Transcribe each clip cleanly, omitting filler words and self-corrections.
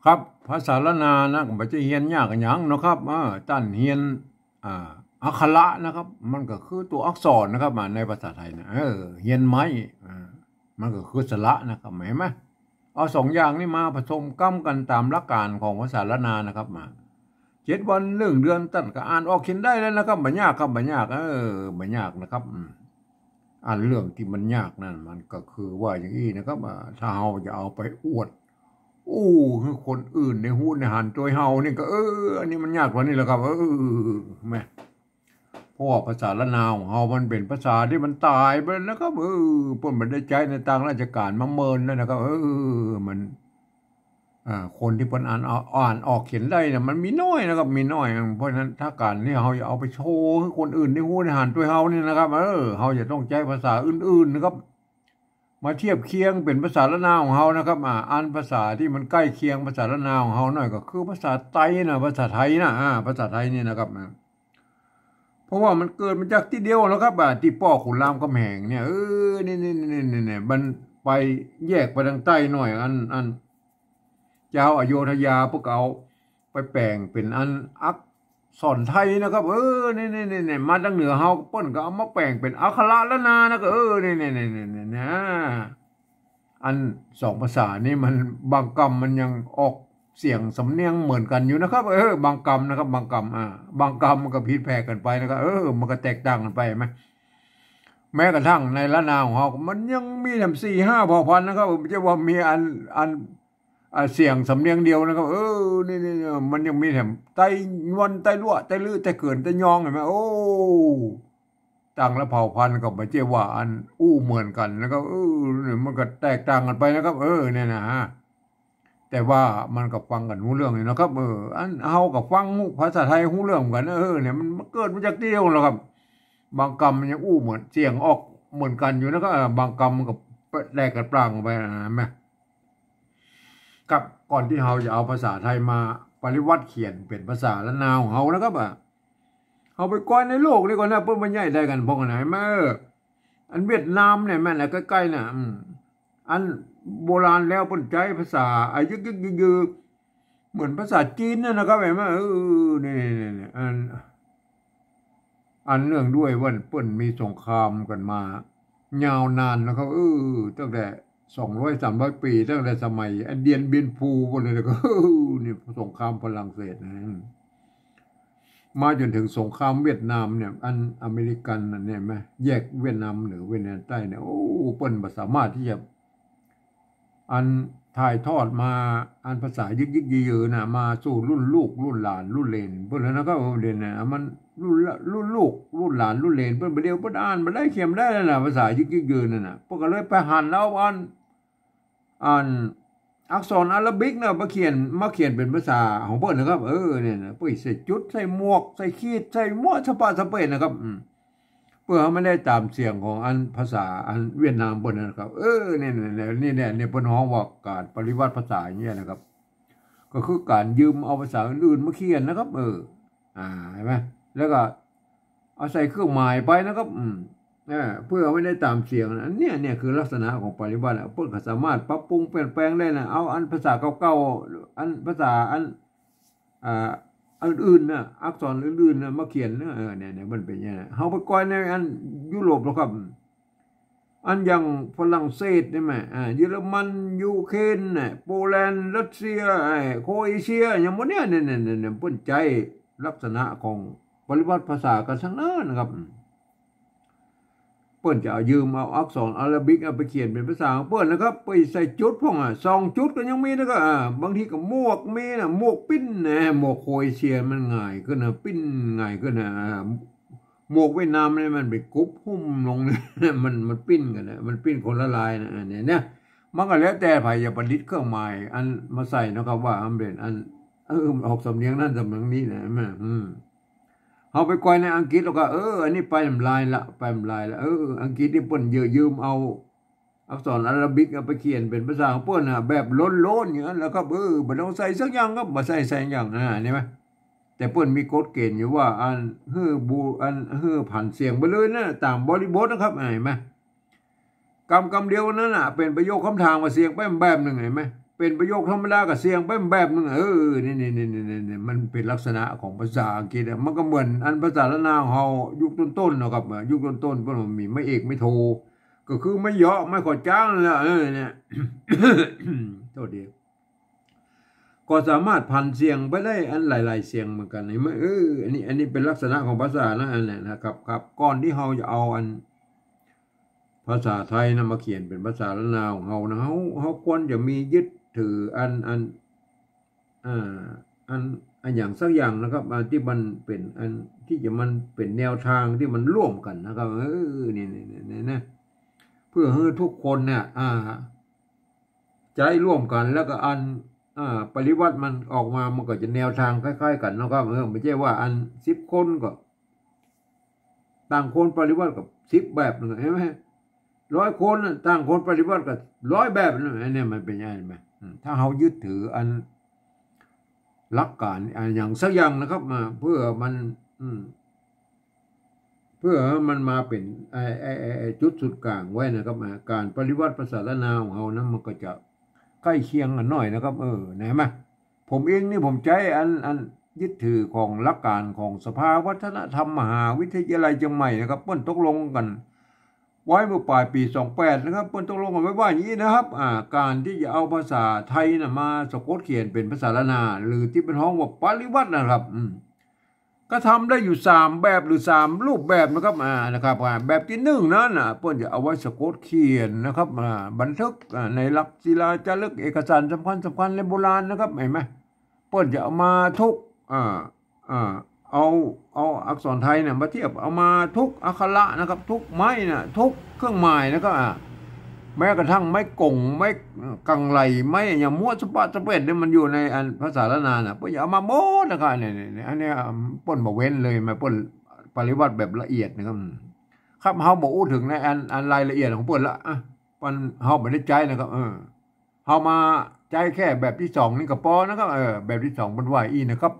ครับภาษาละนานะก็บ่จะเฮียนยากกันหยังเนาะครับตั้นเฮียนอ่าอักขระนะครับมันก็คือตัวอักษรนะครับในภาษาไทยนะเฮียนไม้มันก็คือสระนะครับเห็นไหมเอาสองอย่างนี้มาผสมก้ำกันตามหลักการของภาษาละนานะครับมา7 วัน1 เดือนตั้นก็อ่านออกเขียนได้แล้วนะครับบ่ยากครับบ่ยากบ่ยากนะครับอ่านเรื่องที่มันยากนั่นมันก็คือว่าอย่างนี้นะครับถ้าเราจะเอาไปอวดคือคนอื่นในหูในหันตัวเฮานี่ก็อันนี้มันยากกว่านี้แหละครับแม่เพราะว่าภาษาละนาวของเฮามันเป็นภาษาที่มันตายไปแล้วครับเพิ่นบ่ได้ใช้ในทางราชการมาเมินแล้วนะครับมันคนที่เพิ่นอ่านออกเขียนได้น่ะมันมีน้อยนะครับมีน้อยเพราะฉะนั้นถ้าการที่เฮาจะเอาไปโชว์ให้คนอื่นในหูในหันตัวเฮานี่นะครับเฮาจะต้องใช้ภาษาอื่นๆนะครับมาเทียบเคียงเป็นภาษาละนาวของเฮานะครับอ่านภาษาที่มันใกล้เคียงภาษาละนาวของเฮาหน่อยก็คือภาษาไทยนะภาษาไทยนะภาษาไทยนี่นะครับเพราะว่ามันเกิดมาจากที่เดียวแล้วครับที่ป่อขุนรามคำแหงเนี่ยนี่มันไปแยกไปทางใต้หน่อยอันเจ้าอโยธยาพวกเอาไปแปลงเป็นอักษรไทยนะครับนี่มาทางเหนือเฮาเปิ้นก็เอามาแปลงเป็นอักขระละนานะก็นี่นะอันสองภาษานี่มันบางคำมันยังออกเสียงสำเนียงเหมือนกันอยู่นะครับบางคำนะครับบางคำบางคำมันก็ผิดแผกกันไปนะครับมันก็แตกต่างกันไปไหมแม้กระทั่งในละนาของเฮามันยังมีทำ4-5 เผ่าพันธุ์นะครับไม่ใช่ว่ามีอันเสียงสำเนียงเดียวนะครับนี่มันยังมีแถมไต้นวลไต้ลั่วไต้ลื้อไต้เกินไต้ยองเห็นไหมต่างละเผ่าพันธุ์ก็ไม่ใช่ว่าเหมือนกันนะครับมันก็แตกต่างกันไปนะครับเนี่ยนะแต่ว่ามันก็ฟังกันรู้เรื่องเลยนะครับอันเฮากับฟังภาษาไทยรู้เรื่องกันเนี่ยมันเกิดมาจากเดียวแล้วครับบางคำมันยังเหมือนเสียงออกเหมือนกันอยู่นะครับบางคำมันก็แตกกันปรางไปนะแม่กับก่อนที่เฮาจะเอาภาษาไทยมาปริวัติเขียนเป็นภาษาละนาวของเฮานะครับเฮาไปก้อยในโลกนี่ก่อนนะเพิ่นมันใหญ่ได้กันพวกไหนมาอันเวียดนามเนี่ยแม่นใกล้ๆน่ะอันโบราณแล้วเพิ่นใช้ภาษายึกเหมือนภาษาจีนนะครับเห็นมั้ยนี่อันเรื่องด้วยว่าเพิ่นมีสงครามกันมายาวนานนะครับตั้งแต่200-300 ปีตั้งแต่สมัยเดียนเบียนพูพวกนี้ก็นี่สงครามฝรั่งเศสนะมาจนถึงสงครามเวียดนามเนี่ยอันอเมริกันเนี่ยมั้ยแยกเวียดนามเหนือเวียดนามใต้เนี่ยเพิ่นบ่สามารถที่จะอันถ่ายทอดมาอันภาษายึกยือๆนะมาสู่รุ่นลูกรุ่นหลานรุ่นเลนเพิ่นแล้วนะครับเด่นน่ะมันรุ่นลูกรุ่นหลานรุ่นเลนเพิ่นบ่เดียวเพิ่นอ่านบ่ได้เขียนได้แล้วน่ะภาษายึกยือนั่นน่ะเพิ่นก็เลยไปหันแล้วอันอักษรอาราบิกน่ะมาเขียนเป็นภาษาของเพิ่นนะครับเนี่ยนะเพิ่นใส่จุดใส่หมวกใส่ขีดใส่หมวกสเปนนะครับเพื่อไม่ได้ตามเสียงของอันภาษาอันเวียดนามเพิ่นนะครับนี่เพิ่นฮ้องว่าการปริวัติภาษาอย่างเงี้ยนะครับก็คือการยืมเอาภาษาอื่นๆมาเขียนนะครับเห็นมั้ยแล้วก็เอาใส่เครื่องหมายไปนะครับเพื่อไม่ได้ตามเสียงอันเนี่ยคือลักษณะของปริวัติเพิ่นก็สามารถปรับปรุงเปลี่ยนแปลงได้นะเอาอันภาษาเก่าๆอันภาษาอันอื่นน่ะอักษรอื่นๆน่ะมาเขียนเนี่ยมันเป็นอย่างนี้เฮาไปก่อนในอันยุโรปแล้วครับอันอย่างฝรั่งเศสใช่มั้ยเยอรมันยูเครนน่ะโปแลนด์รัสเซียโครเอเชียอย่างหมดเนี่ยเพิ่นใจลักษณะของปริวัติภาษากันทั้งนั้นนะครับเปิ้นจะยืมเอาอักษรอาราบิกเอาไปเขียนเป็นภาษาของเปิ้นนะครับไปใส่จุดพวก2 จุดก็ยังมีนะครับบางทีก็หมวกมีนะหมวกปิ้นนะหมวกโครเอเชียมันง่ายขึ้นนะปิ้นง่ายขึ้นนะหมวกเวียดนามนี่มันไปกุบหุ้มลงมันปิ้นกันนะมันปิ้นคนละลายนะเนี่ยมันก็แล้วแต่ไผจะประดิษฐ์เครื่องหมายอันมาใส่นะครับว่าอันเป็นอันออกสำเนียงนั่นสำเนียงนี้นะเฮาไปก่อยในอังกฤษแล้วก็อันนี้ไปทำลายละอังกฤษนี่เปิ้นยืมเอาอักษรอาราบิกเอาไปเขียนเป็นภาษาของเปิ้นน่ะแบบล้นๆอย่างนั้นแล้วก็บ่ต้องใส่สักอย่างครับบ่ใส่อย่างนี่มั้ยแต่เปิ้นมีกฎเกณฑ์อยู่ว่าอันผ่านเสียงไปเลยนะตามบริบทนะครับเห็นมั้ยคำเดียวนั้นน่ะเป็นประโยคคำถามว่าเสียงไปแบบนึงเห็นมั้ย เป็นประโยคธรรมดากับเสียงแบบนึงนี่มันเป็นลักษณะของภาษาอังกฤษมันก็เหมือนอันภาษาละนาวเฮายุคต้นๆเนาะครับยุคต้นๆเพิ่นมีไม่เอกไม่โทก็คือไม่เยาะไม่ขอจ้างแล้วเนี่ยโทษดีก็สามารถพันเสียงไปได้อันหลายๆเสียงเหมือนกันนี่มั้ยอันนี้เป็นลักษณะของภาษานะอันนี้นะครับก่อนที่เฮาจะเอาอันภาษาไทยนะมาเขียนเป็นภาษาละนาวของเฮานะเฮาควรจะมียึดถืออันอย่างสักอย่างนะครับที่มันเป็นอันที่จะมันเป็นแนวทางที่มันร่วมกันนะครับนี่นะเพื่อให้ทุกคนเนี่ยใจร่วมกันแล้วก็ปริวัติมันออกมามันก็จะแนวทางคล้ายๆกันนะครับไม่ใช่ว่าอัน10คนก็ต่างคนปฏิวัติกับ10แบบนึงเห็นไหม100คนต่างคนปฏิวัติกับ100แบบนึงอันนี้มันเป็นยังไงมั้ยถ้าเฮายึดถืออันหลักการอย่างสักอย่างนะครับเพื่อมันมาเป็นจุดสุดกลางไว้นะครับการปฏิวัติภาษาละนาวของเฮานั้นมันก็จะใกล้เคียงกันหน่อยนะครับนะมั้ยผมเองนี่ผมใจอันยึดถือของหลักการของสภาวัฒนธรรมมหาวิทยาลัยเชียงใหม่นะครับเปิ้นตกลงกันไว้เมื่อปลายปี28นะครับเปิ้นตกลงกันไว้ว่าอย่างนี้นะครับการที่จะเอาภาษาไทยน่ะมาสะกดเขียนเป็นภาษาละนาหรือที่เป็นห้องว่าปริวัตินะครับก็ทำได้อยู่3แบบหรือ3รูปแบบนะครับนะครับแบบที่1นั้นเปิ้นจะเอาไว้สะกดเขียนนะครับบันทึกในหลักศิลาจารึกเอกสารสำคัญในโบราณนะครับเห็นมั้ยเปิ้นจะเอามาทุกเอาอักษรไทยเนี่ยมาเทียบเอามาทุกอักขระนะครับทุกไม้น่ะทุกเครื่องหมายนะครับแม้กระทั่งไม้กงไม้กังไหลไม้อย่างมั่วสะปะสะเพ็ดเนี่ยมันอยู่ในอันภาษาละนาน่ะเปิ้นอย่าเอามาหมดนะครับเนี่ยอันนี้เปิ้นบ่เว้นเลยมาเปิ้นปริวัติแบบละเอียดนะครับเฮาบ่อู้ถึงในอันรายละเอียดของเปิ้นละเปิ้นเฮาบ่ได้ใจนะครับเฮามาใจแค่แบบที่2นี่ก็พอนะครับแบบที่2เปิ้นว่าอีนะครับ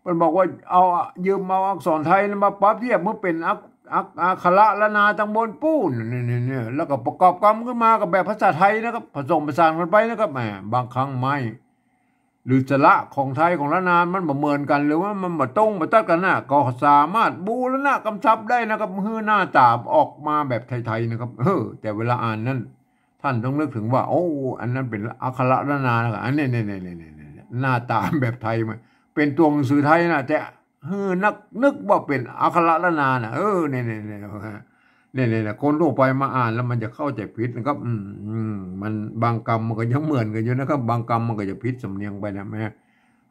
เปิ้นบอกว่าเอายืมเอาอักษรไทยมาปรับเทียบเมื่อเป็นอักขระละนาตังบนปูนนี่แล้วก็ประกอบกรรมขึ้นมากับแบบภาษาไทยนะครับผสมผสานกันไปนะครับบางครั้งไม่หรือสระของไทยของละนามันบ่เหมือนกันหรือว่ามันบ่ตรงบ่ตัดกันน่ะก็สามารถบูรณะกำชับได้นะครับฮือหน้าตาออกมาแบบไทยๆนะครับแต่เวลาอ่านนั้นท่านต้องนึกถึงว่าโอ้อันนั้นเป็นอักขระละนานะครับอันนี้หน้าตาแบบไทยมันเป็นตัวหนังสือไทยนะแต่นึกว่าเป็นอักขระละนานะเนี่ยคนทั่วไปมาอ่านแล้วมันจะเข้าใจผิดนะครับมันบางกรรมมันก็ยังเหมือนกันอยู่นะครับบางกรรมมันก็จะผิดสำเนียงไปนะแม่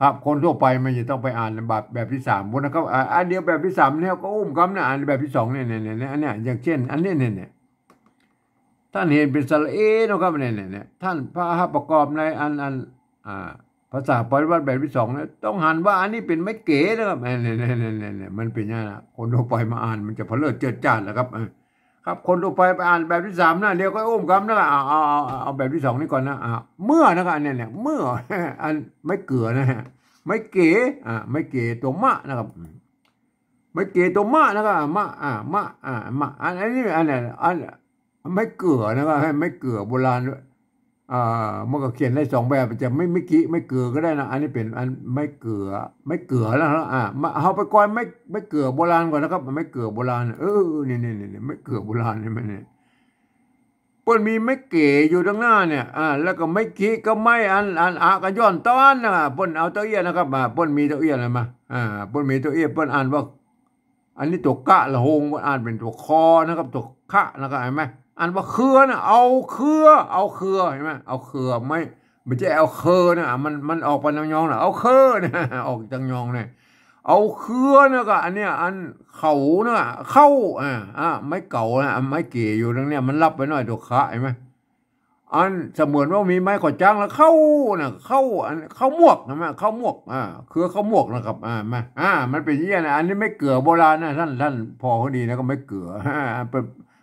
ครับคนทั่วไปมันจะต้องไปอ่านแบบที่3พุ่นนะครับอันเดียวแบบที่3เนี่ยก็อุ้มกรรมนะอ่านแบบที่2เนี่ยอันเนี้ยอย่างเช่นอันนี้เนี่ยท่านเห็นเป็นสระเอนะครับเนี่ยท่านพระประกอบในอันภาษาปริวัติแบบที่2เนี่ยต้องหันว่าอันนี้เป็นไม้เก๋นะครับเนี่ยมันเป็นอย่างนั้นคนทั่วไปมาอ่านมันจะเพลิดเจิดจ้านนะครับครับคนทั่วไปอ่านแบบที่3นะเดี๋ยวก็อุ้มคำนะเอาแบบที่2นี่ก่อนนะเมื่อนะครับเนี่ยเมื่ออันไม้เกือนะฮะไม้เก๋ไม้เก๋ตัวมะนะครับไม้เก๋ตัวมะนะครับมะอันนี้อันไม้เกือนะครับให้ไม้เกือโบราณด้วยมันก็เขียนได้2แบบจะไม่กี้ไม่เกลือก็ได้นะอันนี้เป็นอันไม่เกลือแล้วเอาไปก่อนไม่เกลือโบราณก่อนนะครับไม่เกลือโบราณนี่ไม่เกลือโบราณนี่มันเนี่ยเปิ้นมีไม่เก๋อยู่ตรงหน้าเนี่ยแล้วก็ไม่กี้ก็ไม่อันก็ย้อนต้อนนะเปิ้นเอาตัวเอียนะครับเปิ้นมีตัวเอียอะไรมาเปิ้นมีตัวเอียเปิ้นอ่านว่าอันนี้ตัวกะละหงเปิ้นอ่านเป็นตัวคอนะครับตัวคะนะครับเห็นมั้ยอันว่าเครือนะเอาเครือเห็นไหมเอาเครือไม่ใช่เอาเครือนะมันออกไปทางยองนะเอาเครือนะออกทางยองเนี่ยเอาเครือนะก็อันเนี้ยอันเขานะเข้าไม่เก่านะไม่เก๋อยู่ตรงเนี้ยมันรับไปหน่อยตัวคะเห็นไหมอันเสมือนว่ามีไม้ขอจ้างแล้วเข้านะเข้าหมวกนะเข้าหมวกเครือเข้าหมวกนะครับมันเป็นอย่างนี้นะอันนี้ไม่เกลือโบราณนะท่านพอเขาดีนะก็ไม่เกลือ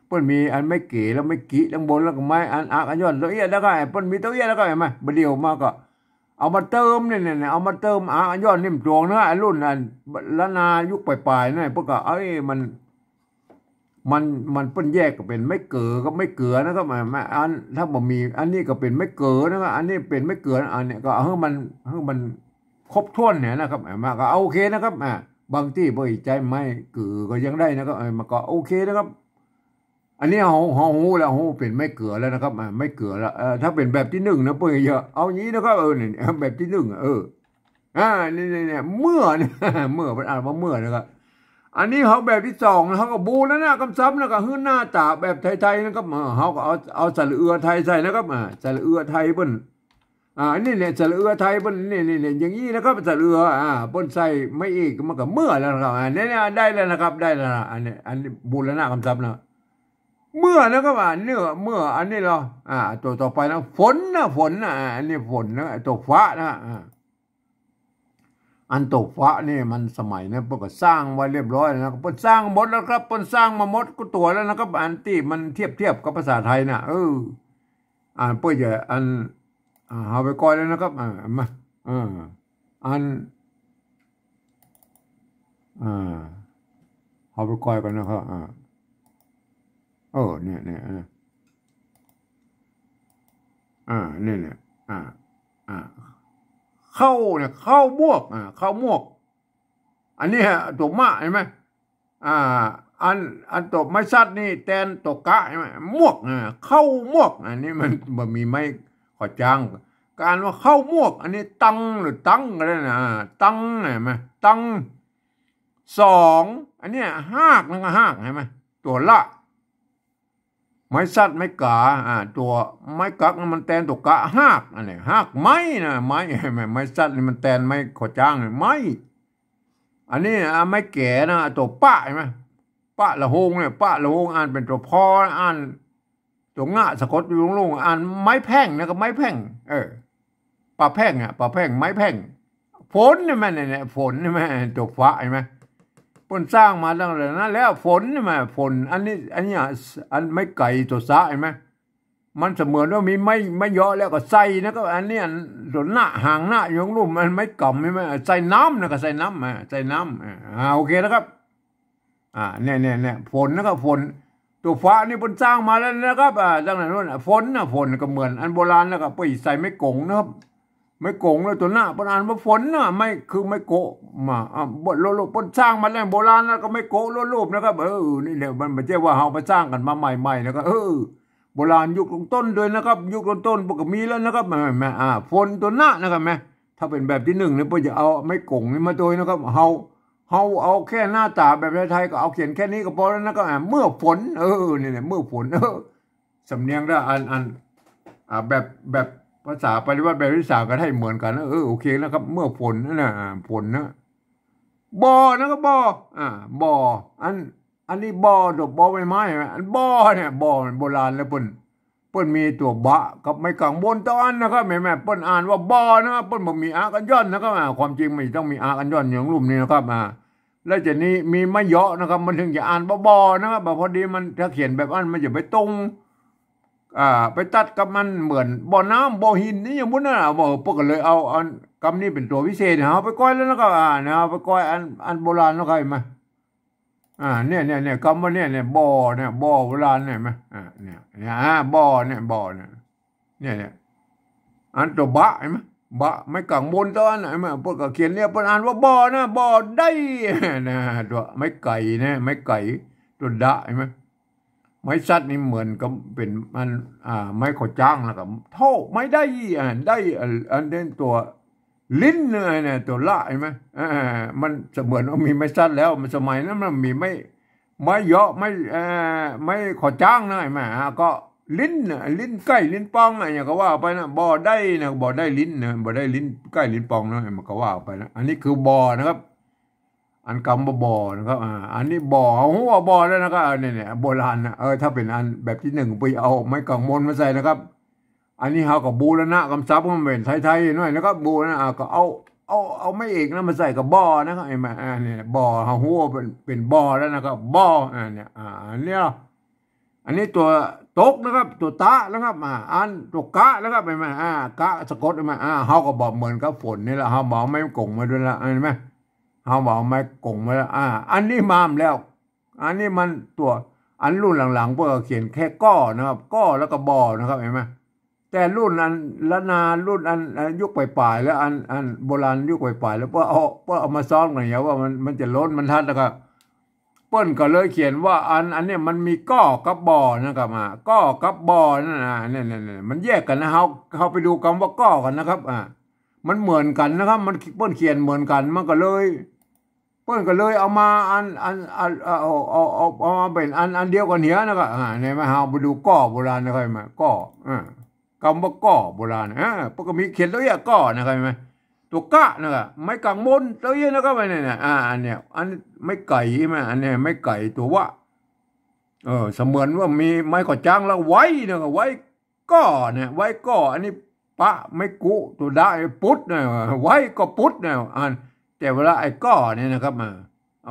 เปิ้นมีอันไม่เก๋แล้วไม่กี้ทั้งบนแล้วก็ไม้อันย้อนตัวเอียแล้วก็เปิ้นมีตัวเอียแล้วก็เห็นมั้ยบ่เดียวมาก็เอามาเติมเนี่ยเอามาเติมอันย้อนนิ่มตวงนะรุ่นอันละนายุคปลายๆนั่นเพิ่นก็มัน มันมันเปิ้นแยกก็เป็นไม่เกลือก็ไม่เกลือนะครับอันถ้าบ่มีอันนี้ก็เป็นไม่เกลือนะครับอันนี้เป็นไม่เกลืออันนี้ก็ให้มันครบถ้วนเนี่ยนะครับมาก็โอเคนะครับบางที่บ่ใจไม่เกลือก็ยังได้นะครับมันก็โอเคนะครับอันนี้เฮาฮู้แล้วฮู้เป็นไม่เกลือแล้วนะครับไม่เกลือแล้วถ้าเป็นแบบที่1นะเปิ้นเยอะเอางี้นะครับนี่แบบที่1นี่เมื่อเนี่ยเมื่อมันอ่านว่าเมื่อนะครับอันนี้เขาแบบที่2นะเขาก็บูแล้วนะคำซ้ำแล้วก็หื้อหน้าตาแบบไทยๆนะครับเขาก็เอาสระเอือไทยใส่นะครับสระเอือไทยเปิ้นนี่เนี่ยสระเอือไทยเปิ้นนี่อย่างนี้นะครับสระเอือเปิ้นใส่ไม่อีกมันก็เมื่อแล้วนะครับเนี่ยได้แล้วนะครับได้แล้วอันนี้บูแล้วนะคำซ้ำนะเมื่อนะครับเนื้อเมื่ออันนี้เราตัวต่อไปนะฝนนะอันนี้ฝนนะตัวฟ้านะอันตกฟ้านี่มันสมัยนั้นเพิ่นก็สร้างไว้เรียบร้อยนะเพิ่นสร้างหมดแล้วครับเพิ่นสร้างมาหมดก็ตัวแล้วนะครับอันที่มันเทียบกับภาษาไทยน่ะเพิ่นจะอันเอาไปก่อนแล้วนะครับมาอันเอาไปก่อนกันนะครับเนี่ยเนี่ยเข้าเนี่ยเข้าบวกเข้าบวกอันนี้ตัวมะเห็นไหมอันตัวไม่ชัดนี่แทนตัวกะใช่ไหมมวกเข้ามวกอันนี้มันมีไม่ขอจ้างการว่าเข้ามวกอันนี้ตังหรือตังก็ได้นะตังเห็นไหมตัง2อันนี้หากนั่นก็หากเห็นไหมตัวละไม่ชัดไม่กะตัวไม่กักมันแทนตัวกะหากอันนี้หากไม้นะไม้ไม่ชัดนี่มันแทนไม่ขอจ้างไม้อันนี้ไม่แก่นะตัวปะใช่ไหมปะละหงเนี่ยปะละหงอ่านเป็นตัวพออ่านตัวงะสะกดอยู่ลงอ่านไม้แพ่งนะก็ไม้แพ่งปะแพ่งปะแพ่งไม้แพ่งฝนนี่มันเนี่ยฝนนี่มันตัวฟ้าใช่ไหมเพิ่นสร้างมาตั้งแต่นั้นแล้วฝนนี่มันฝนอันนี้อันไม่ไก่ตัวซะใช่ไหมมันเสมือนว่ามีไม่เยอะแล้วก็ใส่นะก็อันนี้ส่วนหน้าห่างหน้าอยู่รูปมันไม่กล่อมใช่ไหมใส่น้ำนะก็ใส่น้ำใส่น้ำโอเคนะครับเนี่ยฝนนะครับฝนตัวฟ้านี่เพิ่นสร้างมาแล้วนะครับตั้งแต่นู้นฝนก็เหมือนอันโบราณแล้วก็ไปใส่ไม่กงนะครับไม่โกงเลยตัวหน้าปนอ่านว่าฝนน่ะไม่คือไม่โกมาบทโลโลปนสร้างมาแล้วโบราณแล้วก็ไม่โกโลรูปนะครับนี่เดี๋ยวมันไม่ใช่ว่าเฮาไปสร้างกันมาใหม่ๆนะครับโบราณยุคต้นด้วยนะครับยุคต้นก็มีแล้วนะครับฝนตัวหน้านะครับแม่ถ้าเป็นแบบที่1เนี่ยเพิ่นจะเอาไม่โกงนี่มาโดยนะครับเฮาเอาแค่หน้าตาแบบไทยก็เอาเขียนแค่นี้ก็พอแล้วนะก็เมื่อฝนนี่แหละเมื่อฝนสำเนียงได้อันแบบภาษาปฏิวัติแบบวิชาก็ให้เหมือนกันนะโอเคนะครับเมื่อฝนนะฝนนะบ่อนะครับบ่ออันนี้บ่อดอกบ่อใบไม้อันบ่อเนี่ยบ่อโบราณแล้วเปิ้นมีตัวบะกับไม่กังบนตอนนะครับแม่เปิ้นอ่านว่าบ่อนะครับเปิ้นบ่มีอากันย่อนนะครับความจริงไม่ต้องมีอากันย่อนอย่างรูปนี้นะครับแล้วจะนี้มีไม่เยอะนะครับมันถึงจะอ่านบ่อนะครับพอดีมันถ้าเขียนแบบมันจะไปตรงไปตัดกับมันเหมือนบ่อน้ำบ่อหินนี่อย่างพวกนั้นพวกก็เลยเอาคำนี้เป็นตัวพิเศษเอาไปก้อยแล้วนะครับเอาไปก้อยอันโบราณแล้วใครมาเนี่ยคำว่าเนี่ยบ่อเนี่ยบ่อโบราณเนี่ยมั้ยเนี่ยบ่อเนี่ยอันตัวบะใช่มั้ยบะไม่กังบนตอนไหนมั้ยพวกก็เขียนเนี่ยเพิ่นอ่านว่าบ่อนะบ่อได้นะตัวไม่ไก่นะไม่ไก่ตัวดะใช่มั้ยไม้ซัดนี่เหมือนกับเป็นมันไม้ขอจ้างแล้วก็เท่าไม่ได้ได้อันเด่นตัวลิ้นเนี่ยตัวละใช่ไหมมันเสมือนว่ามีไม้ซัดแล้วมันสมัยนั้นมันมีไม่เยอะไม่ขอจ้างนะใช่ไหมก็ลิ้นใกล้ลิ้นปองอะไรอย่างก็ว่าไปนะบ่อได้นะบ่อได้ลิ้นนะบ่อได้ลิ้นใกล้ลิ้นปองนะมันก็ว่าไปนะอันนี้คือบ่อนะครับอันกำบ่อนะครับอันนี้บ่อหัวบ่อแล้วนะครับเนี่ยโบราณนะถ้าเป็นอันแบบที่1ไปเอาไม้กังมนมาใส่นะครับอันนี้เขาก็บูรณะคำศัพท์มันเป็นไทยๆหน่อยนะครับบูรณะก็เอาไม่เอกนะมาใส่กับบ่อนะครับเนี่ยบ่อหัวเป็นบ่อแล้วนะครับบ่อเนี่ยอันนี้ตัวตกนะครับตัวตะนะครับอันตัวกะนะครับเห็นไหมกะสะกดเห็นไหมเขาก็บอกเหมือนกับฝนนี่แหละเขาบอกไม่กงมาด้วยละเห็นไหมเขาบอกไม่กงมาแล้วอันนี้มามแล้วอันนี้มันตัว อันรุ่นหลังๆเพื่อเขียนแค่ก้อนะครับก้อแล้วก็บอนะครับเห็นไหมแต่รุ่นอันละนารุ่นอันยุคปลายๆแล้วอันโบราณยุคปลายๆแล้วเพื่อเอามาซ้อมกันอย่างว่ามันจะล้นมันทัดแล้วก็เปิ้นก็เลยเขียนว่าอันเนี้ยมันมีก้อกับบอนะครับก้อกับบอนั่นเนี่ยมันแยกกันนะเขาไปดูคำว่าก้อกันนะครับมันเหมือนกันนะครับมันเปิ้นเขียนเหมือนกันมันก็เลยเปิ้นก็เลยเอามาเอามาเป็นอันเดียวกันเหี้ยนะครับเนี่ยมาเอาไปดูก้อโบราณนะครับมาก้อคำว่าก้อโบราณเปิ้นก็มีเขียนตัวอย่างก้อนะครับไหมตัวกะนะครับไม่กังมนตัวอย่างนะครับเนี่ยอันเนี้ยอันไม่ไก่ไหมอันเนี้ยไม่ไก่ตัววะเสมือนว่ามีไม้ก่อจ้างแล้วไว้นะครับไว้ก้อเนี่ยไว้ก้ออันนี้ปะไม่กุตัวได้พุทธเนี่ยไว้ก็พุทธเนี่ยแต่เวลาไอ้ก้อเนี่ยนะครับ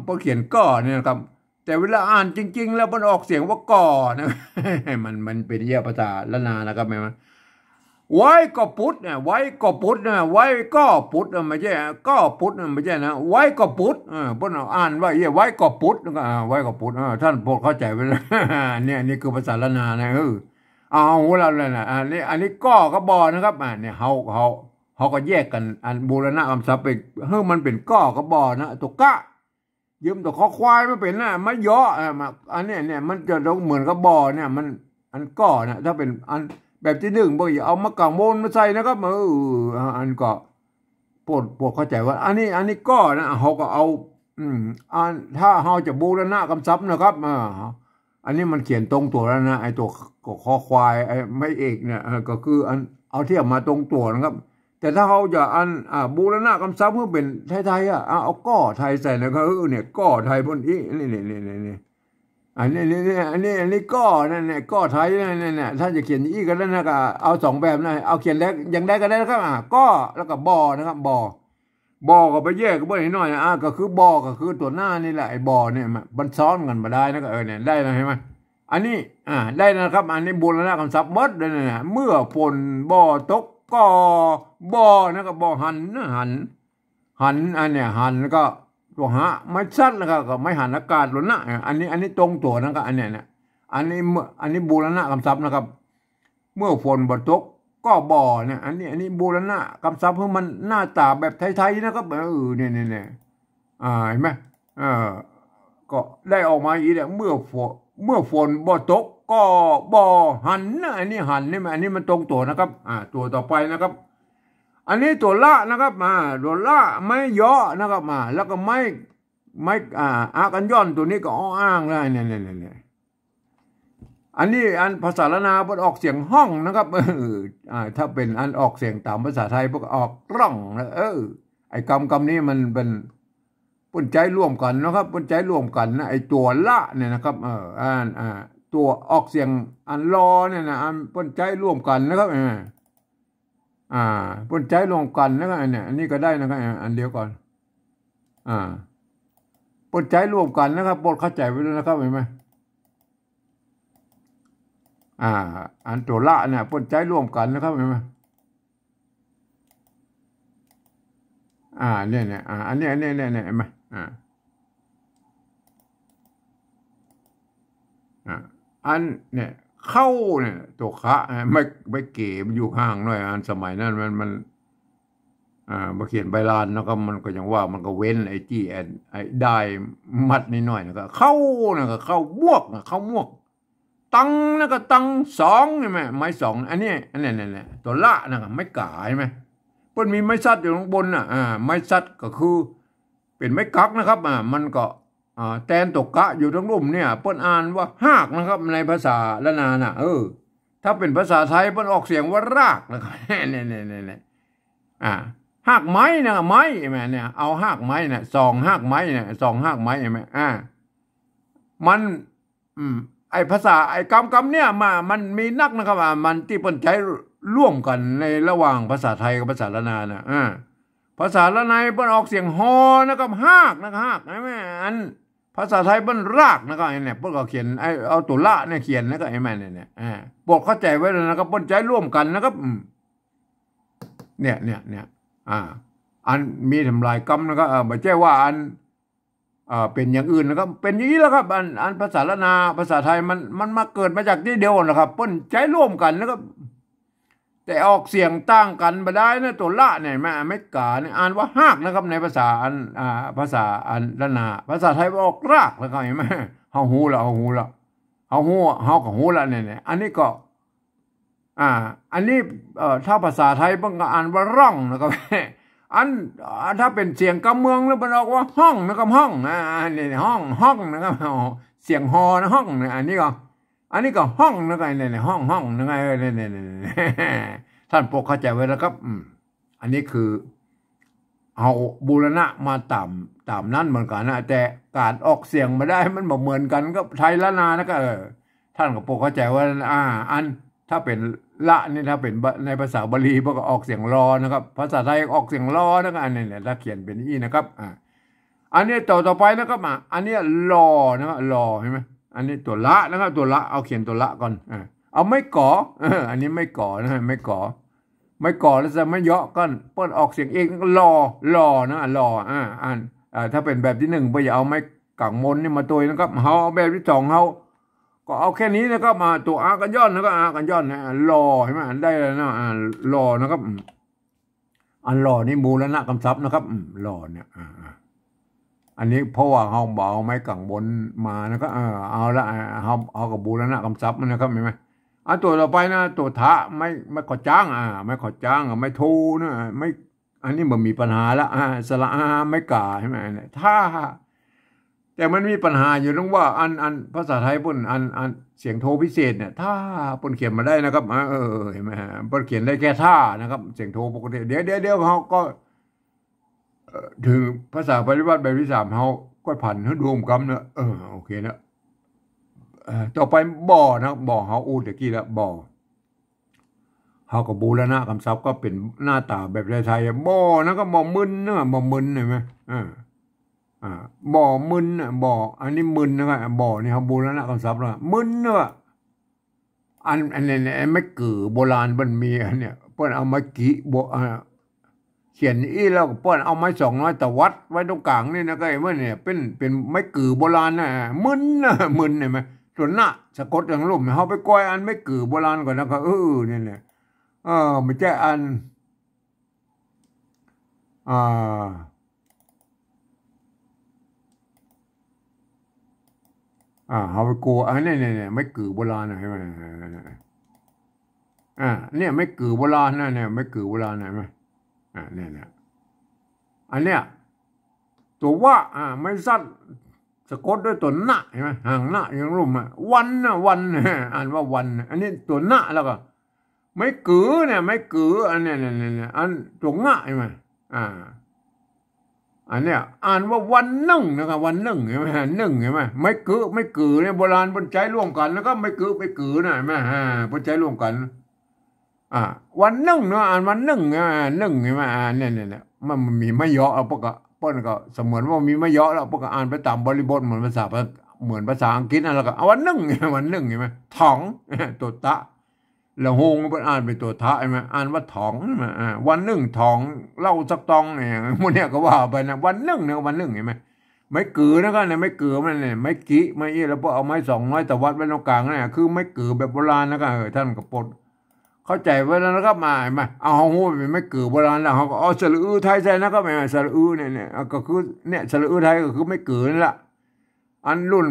พอเขียนก้อเนี่ยนะครับแต่เวลาอ่านจริงๆแล้วมันออกเสียงว่าก้อนะมันเป็นเยี่ยภาษาละนานะครับมันไว้ก็พุทธเนี่ยไว้ก็พุทธนะไว้ก็พุทธไม่ใช่ก็พุทธไม่ใช่นะไว้ก็พุทธพวกเราอ่านว่าไว้ก็พุทธก็ไว้ก็พุทธท่านโปรดเข้าใจไว้เลยเนี่ยนี่คือภาษาละนานะเอาเราเลยนะอันนี้ก็บอนะครับเนี่ยเขาก็แยกกันอันบูรณะคำศัพท์ไปมันเป็นก็บอนะตัวกะยืมตัวคอควายไม่เป็นนะไม่ย่ออันนี้เนี่ยมันจะต้องเหมือนกับบอเนี่ยมันอันก็นะถ้าเป็นอันแบบที่หนึ่งบอกอย่าเอามะกางโมนมาใส่นะครับอันก็โปรดเข้าใจว่าอันนี้ก็นะเขาก็เอาถ้าเขาจะบูรณะคำศัพท์นะครับอันนี้มันเขียนตรงตัวแล้วนะไอ้ตัวคอควายไอ้ไม่เอกเนี่ยก็คือเอาเทียบมาตรงตัวนะครับแต่ถ้าเขาจะบูรณะคำศัพท์เพื่อเป็นไทยเอาก้อไทยใส่นะครับเนี่ยก้อไทยบนนี้นี่อันนี้ก้อนั่นเนี่ยก้อไทยนั่นเนี่ยถ้าจะเขียนอีกก็ได้นะก็เอาสองแบบนะเอาเขียนแล้วยังได้ก็ได้นะครับก้อแล้วก็บอนะครับบอก็ไปแยกก็ไม่หน่อยก็คือบอก็คือตัวหน้านี่แหละไอ้บอเนี่ยมันซ้อนกันมาได้นะก็เนี่ยได้นะเห็นไหมอันนี้ได้นะครับอันนี้บูรณะคำศัพท์มดเลยนะเมื่อฝนบอตกก็บอนะครับบอหันอันเนี่ยหันก็ตัวหาไม่ชัดนะครับก็ไม่หันอากาศหล่นนะอันนี้ตรงตัวนะครับอันเนี้ยเนี่ยอันนี้บูรณะคำศัพท์นะครับเมื่อฝนบอตกก็บ่อเนี่ยอันนี้บูรณะคำศัพท์เพื่อมันหน้าตาแบบไทยๆนะครับเนี่ยเห็นไหมก็ได้ออกมาอีกแล้วเมื่อฝนบ่ตกก็บ่อหันนะอันนี้หันนี่อันนี้มันตรงตัวนะครับตัวต่อไปนะครับอันนี้ตัวละนะครับตัวละไม่ย่อนะครับแล้วก็ไม่อากันย่อนตัวนี้ก็อ้างเลยเนี่ยอันนี้ภาษาละนาพวกออกเสียงห้องนะครับถ้าเป็นออกเสียงตามภาษาไทยพวกออกร่องไอ้คำนี้มันเป็นปนใจร่วมกันนะครับปนใจร่วมกันนะไอ้ตัวละเนี่ยนะครับตัวออกเสียงรอเนี่ยนะปนใจร่วมกันนะครับปนใจร่วมกันนะครับเนี่ยอันนี้ก็ได้นะครับอันเดียวก่อนปนใจร่วมกันนะครับโปรดเข้าใจไว้ด้วยนะครับเห็นไหมอันตัวละเนี่ยปนใจร่วมกันนะครับเห็นไหมเนี่ยอันนี้เห็นไหมอันเนี่ยเข้าเนี่ยตัวคะไม่เก๋มันอยู่ห่างหน่อยอันสมัยนั้นมันมาเขียนใบลานแล้วก็มันก็ยังว่ามันก็เว้นไอ้จี้ไอ้ได้มัดนิดหน่อยนะก็เข้านะก็เข้าบวกนะเข้าบวกตังนะก็ตังสองใช่ไหมไม้สองอันนี้เนี่ยตัวละนะก็ไม่ก่าใช่ไหมเพิ่นมีไม้ซัดอยู่ข้างบนไม้ซัดก็คือเป็นไม้กักนะครับมันก็แตนตกกะอยู่ทั้งรุ่มเนี่ยเปิ้นอ่านว่าหากนะครับในภาษาละนาน่ะถ้าเป็นภาษาไทยเปิ้นออกเสียงว่ารากนะครับเนี่ยหากไม้นะไม้ใช่ไหมเนี่ยเอาหากไม้เนี่ยสองหากไม้เนี่ยสองหากไม้ใช่ไหมมันไอภาษาไอคำเนี่ยมันมีนักนะครับมันที่เปิ้นใช้ร่วมกันในระหว่างภาษาไทยกับภาษาละนาน่ะภาษาละนาเปิ้นออกเสียงฮอนะครับหากนะครับหากใช่ไหมภาษาไทยเปิ้นรากนะครับเนี่ยเปิ้นก็เขียนเอาตัวละเนี่ยเขียนนะครับไอ้แม่เนี่ยโปรดเข้าใจไว้เลยนะครับเปิ้นใช้ร่วมกันนะครับเนี่ยอันมีทำลายกรรมนะครับไม่ใช่ว่า เป็นอย่างอื่นนะครับเป็นอย่างนี้แล้วครับอันภาษาละนาภาษาไทยมันมาเกิดมาจากที่เดียวนะครับเปิ้นใจร่วมกันแล้วก็แต่ออกเสียงต่างกันมาได้นะตัวละเนี่ยไม่กาเนี่ยอ่านว่าหากนะครับในภาษาภาษาอันละนาภาษาไทยออกรากแล้วก็เห็นไหมเฮาหูละเฮาหูละเฮาหูเฮากับหูละเนี่ยอันนี้ก็อันนี้ถ้าภาษาไทยมันก็อ่านว่าร่องนะครับถ้าเป็นเสียงกำเมืองแล้วมันออกว่าห้องนะครับห้องนี่ห้องนะครับเสียงฮอนะห้องนะอันนี้ก็ห้องนะครับเนี่ยห้องนะครับเนี่ยท่านโปรดเข้าใจไว้นะครับอันนี้คือเอาบูรณะมาตามนั้นเหมือนกันนะแต่การออกเสียงมาได้มันบ่เหมือนกันก็ไทยละนานะก็ท่านก็โปรดเข้าใจว่าอันถ้าเป็นละนี่ถ้าเป็นในภาษาบาลีพวกก็ออกเสียงรอนะครับภาษาไทยออกเสียงรอนะครับอันนี้แหละถ้าเขียนเป็นอีนะครับอันนี้ต่อไปนะครับอันนี้รอนะครับรอเห็นไหมอันนี้ตัวละนะครับตัวละเอาเขียนตัวละก่อนเอาไม่ก่ออันนี้ไม่ก่อนะไม่ก่อแล้วจะไม่เยาะกันเปิ้นออกเสียงเองก็รอนะรอถ้าเป็นแบบที่หนึ่งไปอย่าเอาไม่กังมนนี่มาตัวนะครับเฮาเอาแบบที่สองเฮาก็เอาแค่นี้นะครับมาตัวอากันย่อนแล้วก็อากันย่อนนะรอเห็นไหมได้แล้วนะรอนะครับรอนี่มูลนะคำศัพท์นะครับรอเนี่ยอันนี้เพราะว่าเฮาเบาไม่กังบนมานะครับเอาละเอากับบูรณะคำศัพท์มันนะครับเห็นไหมตัวต่อไปนะตัวทะไม่ขอจ้างไม่ขอจ้างไม่ทูนะไม่อันนี้มันมีปัญหาละสระไม่กาใช่ไหมถ้าแต่มันมีปัญหาอยู่ตรงว่าอันภาษาไทยปุ่นอันเสียงโทพิเศษเนี่ยถ้าปุ่นเขียนมาได้นะครับเห็นไหมปุ่นเขียนได้แค่ท่านะครับเสียงโทปกติเดี๋ยวเขาก็ถึงภาษาปฏิบัติแบบที่3เขาก็ผ่านให้รวมกันนะโอเคนะต่อไปบ่อนะบ่อเขาอูดตะกี้แล้วบ่อเขากับบูรณะคำศัพท์ก็เป็นหน้าตาแบบไทยๆบ่อนะก็บ่มึนนะบ่มึนเห็นไหมบ่อมึนบ่ออันนี้มึนนะครับบ่อนี่เขาบูรณะคำศัพท์นะมึนเนอะอันนี้ไม่กือโบราณมันมีอันเนี้ยเปิ้นเอามากี่เขียนแล้วเปิ้นเอาไม้200ตะวัดไว้ตรงกลางนี่นะก็เห็นว่าเนี่ยเป็นไม้กือโบราณนะมึนเห็นไหมส่วนหน้าสะกดอย่างลุ่มเขาไปก้อยอันไม่กือโบราณก่อนนะครับนี่แหละมันจะอันเขาไปกูอันนี้เนี่ยไม่กือโบราณนะใช่ไหมเนี่ยไม่กือโบราณนะเนี่ยไม่กือโบราณนะใช่ไหมเนี่ยอันเนี้ยตัวว่าไม่สั้นสะกดด้วยตัวหน้าใช่ไหมห่างหน้าอย่างรุ่มวันอ่านว่าวันอันนี้ตัวหน้าแล้วก็ไม่กือเนี่ยไม่กืออันเนี้ยอันตัวหน้าใช่ไหมอันเนี้ยอ่านว่าวันนึ่งนะครับวันนึ่งเห็นไหมนึ่งเห็นไหมไม่กือเนี่ยโบราณบนใจร่วมกันแล้วก็ไม่กือนะเห็นไหมบนใจร่วมกันวันนึ่งเนาะอ่านวันนึ่งนึ่งเห็นไหมเนี่ยมันมีไม่เยอะพวกก็ป้นก็เสมือนว่ามีไม่เยอะแล้วพวกก็อ่านไปตามบริบทเหมือนภาษาอังกฤษนั่นแหละก็วันนึ่งเห็นไหมถ่องตัวตะแล้วโฮงมันอ่านเป็นตัวทะใช่ไหมอ่านว่าถ่องใช่ไหมวันนึ่งถ่องเล่าสักตองเนี่ยมันเนี่ยก็ว่าไปนะวันนึ่งเนี่ยวันนึ่งเห็นไหมไม่กือนะก็เนี่ยไม่กือมันเนี่ยไม่กี้ไม่แล้วพวกเอาไม้200ตะวัดไว้ตรงกลางเนี่ยคือไม่กือแบบโบราณนะก็ท่านก็ปลดเข้าใจไว้แล้วนะครับมาเห็นไหมเอาหูเป็นไม่กือโบราณแล้วเขาก็สระไทยใช่นะครับไม่สระเนี่ยก็คือเนี่ยสระไทยก็คือไม่กือนั่นแหละอันรุ่น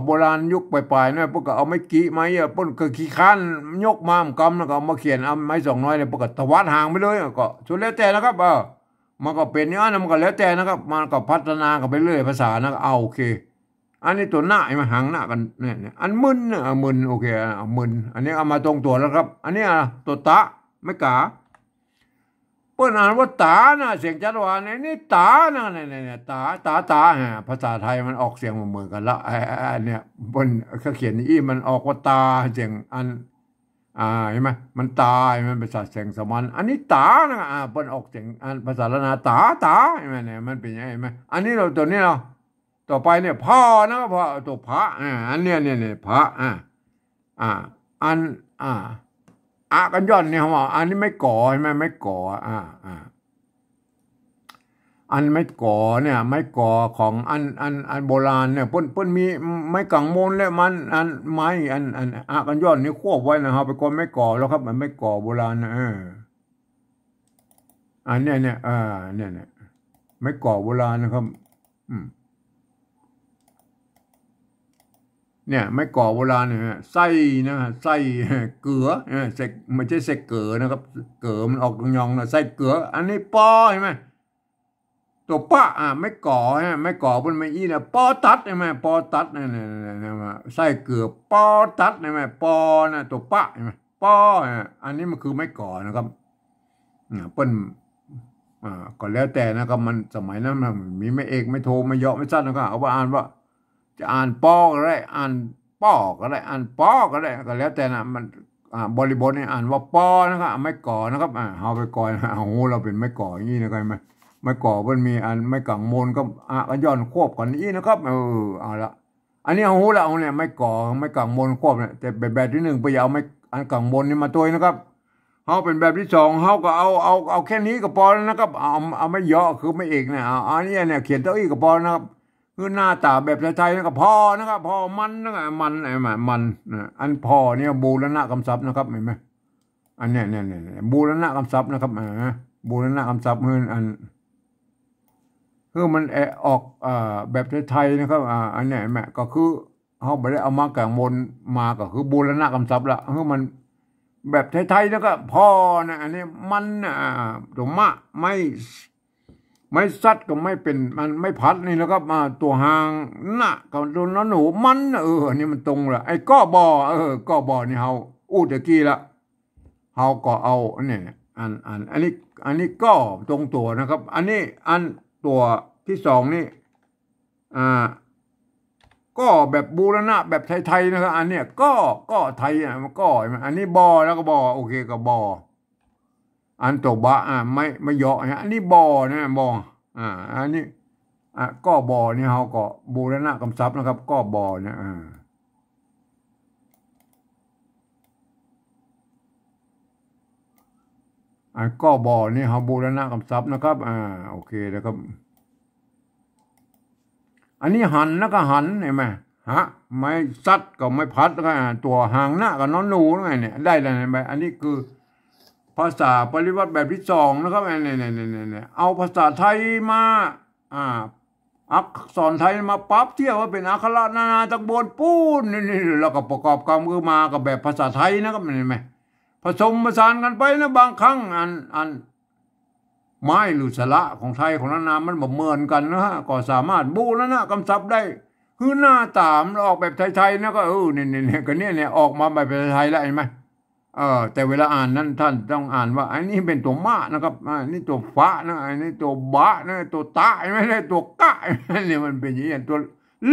โบราณยุคปลายๆเนี่ยพวกก็เอาไม้กี้ไม้พวกก็ขี้ค้านยกมามกำแล้วก็เอามาเขียนเอาไม้200เนี่ยพวกก็ตวัดห่างไปเลยก็สุดแล้วแต่นะครับมันก็เป็นอย่างนั้นมันก็แล้วแต่นะครับมันก็พัฒนากันไปเรื่อยภาษานะโอเคอันนี้ตัวหน้ามาห่างหน้ากันเนี่ยอันมึนมึนโอเคมึนอันนี้เอามาตรงตัวแล้วครับอันนี้ตัวตะไม่กาเปิ้นอ่านว่าตานะเสียงจัดว่านี่ตานะเนี่ยตาภาษาไทยมันออกเสียงเหมือนกันละเนี่ยบนเขาเขียนนี่มันออกว่าตาเสียงอันเห็นไหมมันตามันเป็นภาษาเสียงสมัญอันนี้ตานะเปิ้นออกเสียงอันภาษาละนาตาเห็นไหมเนี่ยมันเป็นยังไงไหมอันนี้เราตัวนี้เราต่อไปเนี่ยพ่อนะพ่อตัวพระอันเนี้ยพระอันกันย่อนเนี่ยเขาบอกอันนี้ไม่ก่อใช่ไหมไม่ก่อ อันไม้ก่อเนี่ยไม้ก่อของอันโบราณเนี่ยเปิ้นมีไม้กังมนและมันอันไม้อันอากันย้อนนี่ควบไว้นะครับไปก่อนไม้ก่อแล้วครับมันไม้ก่อโบราณนะอันเนี้ยเนี่ยเนี่ยไม้ก่อโบราณนะครับเนี่ยไม้ก่อโบราณเนี่ยไส้นะไส้เกลือใส่ไม่ใช่ใส่เกลือนะครับเกลือมันออกยองนะไส้เกลืออันนี้ปอใช่ไหมตัวป้าไม่ก่อฮะไม่ก่อมันไม่อีนะปอตัดใช่ไหมปอตัดเนี่ยไส้เกลือปอตัดใช่ไหมปอนะตัวป้าใช่ไหมปออันนี้มันคือไม่ก่อนะครับเปิ้นก็แล้วแต่นะครับมันสมัยนั้นมันมีไม่เอกไม่โทไม่เยาะไม่สั้นนะครับเอาว่าอ่านว่าจะอ่านปอก็ได้อ่านป้อก็ได้อ่านปอก็ได้ก็แล้วแต่นะมันบริบทเนี่ยอ่านว่าปอนะครับไม่ก่อนะครับเอาไปก่อนเอาเราเป็นไม่ก่ออย่างนี้นะครับไม่ก่อมันมีอันไม่กังมนก็กันย้อนควบกันนี้นะครับเอาละอันนี้เอาละเอาเนี่ยไม่ก่อไม่กังมนควบเนี่ยแต่แบบที่หนึ่งไปเอาไม่อันกังมนนี่มาตัวนะครับเขาเป็นแบบที่สองเขาก็เอาแค่นี้ก็พอแล้วนะครับเอาไม่เยอะคือไม่เอกเนี่ยอันนี้เนี่ยเขียนเต้าอี้ก็พอนะครับคือหน้าตาแบบไทยๆนะครับพอนะครับพอมันนะครับมันมันอันพอเนี่ยบูรณะคำศัพท์นะครับเห็นไหมอันเนี้ยบูรณะคำศัพท์นะครับบูรณะคำศัพท์คือมันออกแบบไทยๆนะครับอันเนี้ยแม่ก็คือเขาไม่ได้เอามากางมนมาก็คือบูรณะคำศัพท์ละคือมันแบบไทยๆแล้วก็พอนะอันนี้มันตัวมะไม่ซัดก็ไม่เป็นมันไม่พัดนี่แล้วก็มาตัวหางน่ะกับตัวน้หนูมันอันนี้มันตรงละไอ้ก้อบอก้อบอนี่เฮาอู้ตะกี้ละเฮาก็เอาเนี่ยอันนี้ก็ตรงตัวนะครับอันนี้อันตัวที่สองนี่ก็แบบบูรณะแบบไทยๆนะครับอันเนี้ยก็ไทยมันก็อันนี้บอแล้วก็บอโอเคก็บออันตัวบะไม่เยอะอันนี้บอนะบออันนี้ก็บอนี่เขาก็บูรณะคำศัพท์นะครับก็บอเนี่ยก็บอนี่เขาบูรณะคำศัพท์นะครับโอเคนะครับ อันนี้หันแล้วก็หันเห็นไหมไม่ซัดก็ไม่พัดก็ตัวหางหน้ากับน้องหนูไงเนี่ยได้แล้วเห็นไหมอันนี้คือภาษาปริวัติแบบที่สองนะครับเนี่ยเอาภาษาไทยมาอักษรไทยมาปั๊บเทียบว่าเป็นอักขระนานาตะโบนปูนนี่แล้วก็ประกอบกันคือมากับแบบภาษาไทยนะครับเห็นไหมผสมผสานกันไปนะบางครั้งอันไม้หรือสระของไทยของนานามันบ่เหมือนกันนะฮะก็สามารถบูรณะคำศัพท์ได้คือหน้าตามออกแบบไทยๆนะก็เนี่ยก็เนี่ยออกมาแบบไทยแล้วเห็นไหมแต่เวลาอ่านนั้นท่านต้องอ่านว่าอันนี้เป็นตัวมะนะครับอันนี้ตัวฟ้านะอันนี้ตัวบะนะตัวตะไม่ใช่ตัวกะเนี่ยมันเป็นอย่างนี้ตัว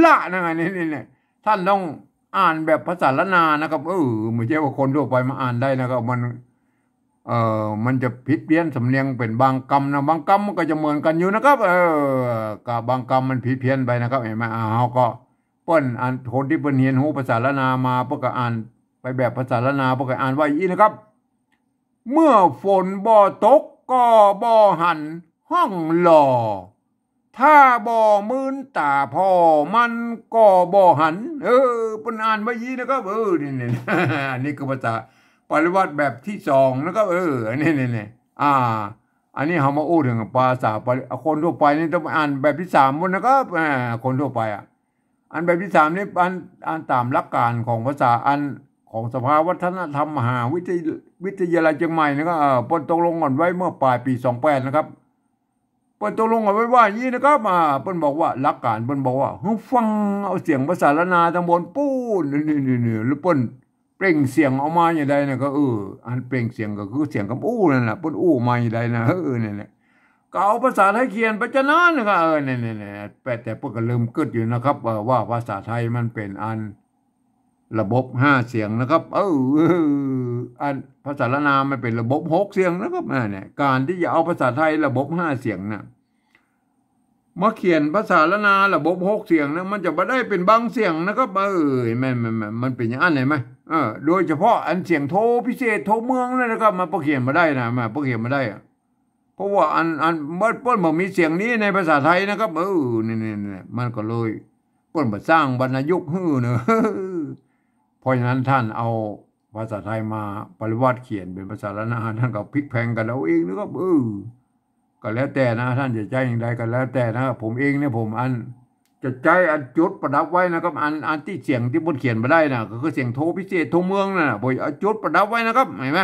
ละนะอันนี้เนี่ยท่านต้องอ่านแบบภาษาละนานะครับไม่ใช่ว่าคนทั่วไปมาอ่านได้นะครับมันจะผิดเพี้ยนสำเนียงเป็นบางคำนะบางคำมันก็จะเหมือนกันอยู่นะครับกับบางคำมันผิดเพี้ยนไปนะครับเห็นไหมเขาก็เปิ้นอ่านคนที่เปิ้นเรียนรู้ภาษาละนามาเพื่อก็อ่านไปแบบภาษาละนาเพื่อก็อ่านว่าอีนะครับเมื่อฝนบ่ตกก็บ่หันห้องหล่อถ้าบ่มื่นตาพ่อมันก็บ่หันเปิ้นอ่านว่าอีนะครับนี่อันนี้คือภาษาปริวัติแบบที่สองนะครับนี่อันนี้เขามาอู้ถึงภาษาคนทั่วไปนี่ต้องอ่านแบบที่สามหมดนะครับคนทั่วไปอันแบบที่สามนี่อันตามหลักการของภาษาอันของสภาวัฒนธรรมมหาวิทยาลัยเชียงใหม่นะครับเปิ้นตกลงกันไว้เมื่อปลายปี28นะครับเปิ้นตกลงกันไว้ว่าอย่างนี้นะครับเปิ้นบอกว่าหลักการเปิ้นบอกว่าฟังเอาเสียงภาษาละนาตำบลปูนนี่หรือเปิ้นเปล่งเสียงออกมาอย่างใดนะก็อันเปล่งเสียงก็คือเสียงกับนั่นแหละเปิ้นมาอย่างใดนะเนี่ยก็เอาภาษาไทยเขียนไปจะนานนะครับเนี่ยแต่พวกก็ลืมกึดอยู่นะครับว่าภาษาไทยมันเป็นอันระบบ5เสียงนะครับอันภาษาละนามันเป็นระบบ6เสียงนะครับเนี่ยการที่จะเอาภาษาไทยระบบ5เสียงนะมาเขียนภาษาละนาระบบ6เสียงนะมันจะไม่ได้เป็นบางเสียงนะครับมันเป็นอย่างนั้นเห็นไหมโดยเฉพาะอันเสียงโทพิเศษโทเมืองเลยนะครับมาเขียนมาได้นะมาเขียนมาได้ เพราะว่าเมื่อเปิ้นบอกมีเสียงนี้ในภาษาไทยนะครับนี่มันก็เลยเปิ้นมาสร้างวรรณยุกต์ฮื้อเนอะเพราะฉะนั้นท่านเอาภาษาไทยมาปริวัติเขียนเป็นภาษาละนาท่านก็พลิกแพลงกันเอาเองนะครับก็แล้วแต่นะท่านจะใจอย่างใดก็แล้วแต่นะครับผมเองเนี่ยผมจะใจจุดประดับไว้นะครับที่เสียงที่บนเขียนมาได้นะก็คือเสียงโทพิเศษโทเมืองนะผมจุดประดับไว้นะครับเห็นไหม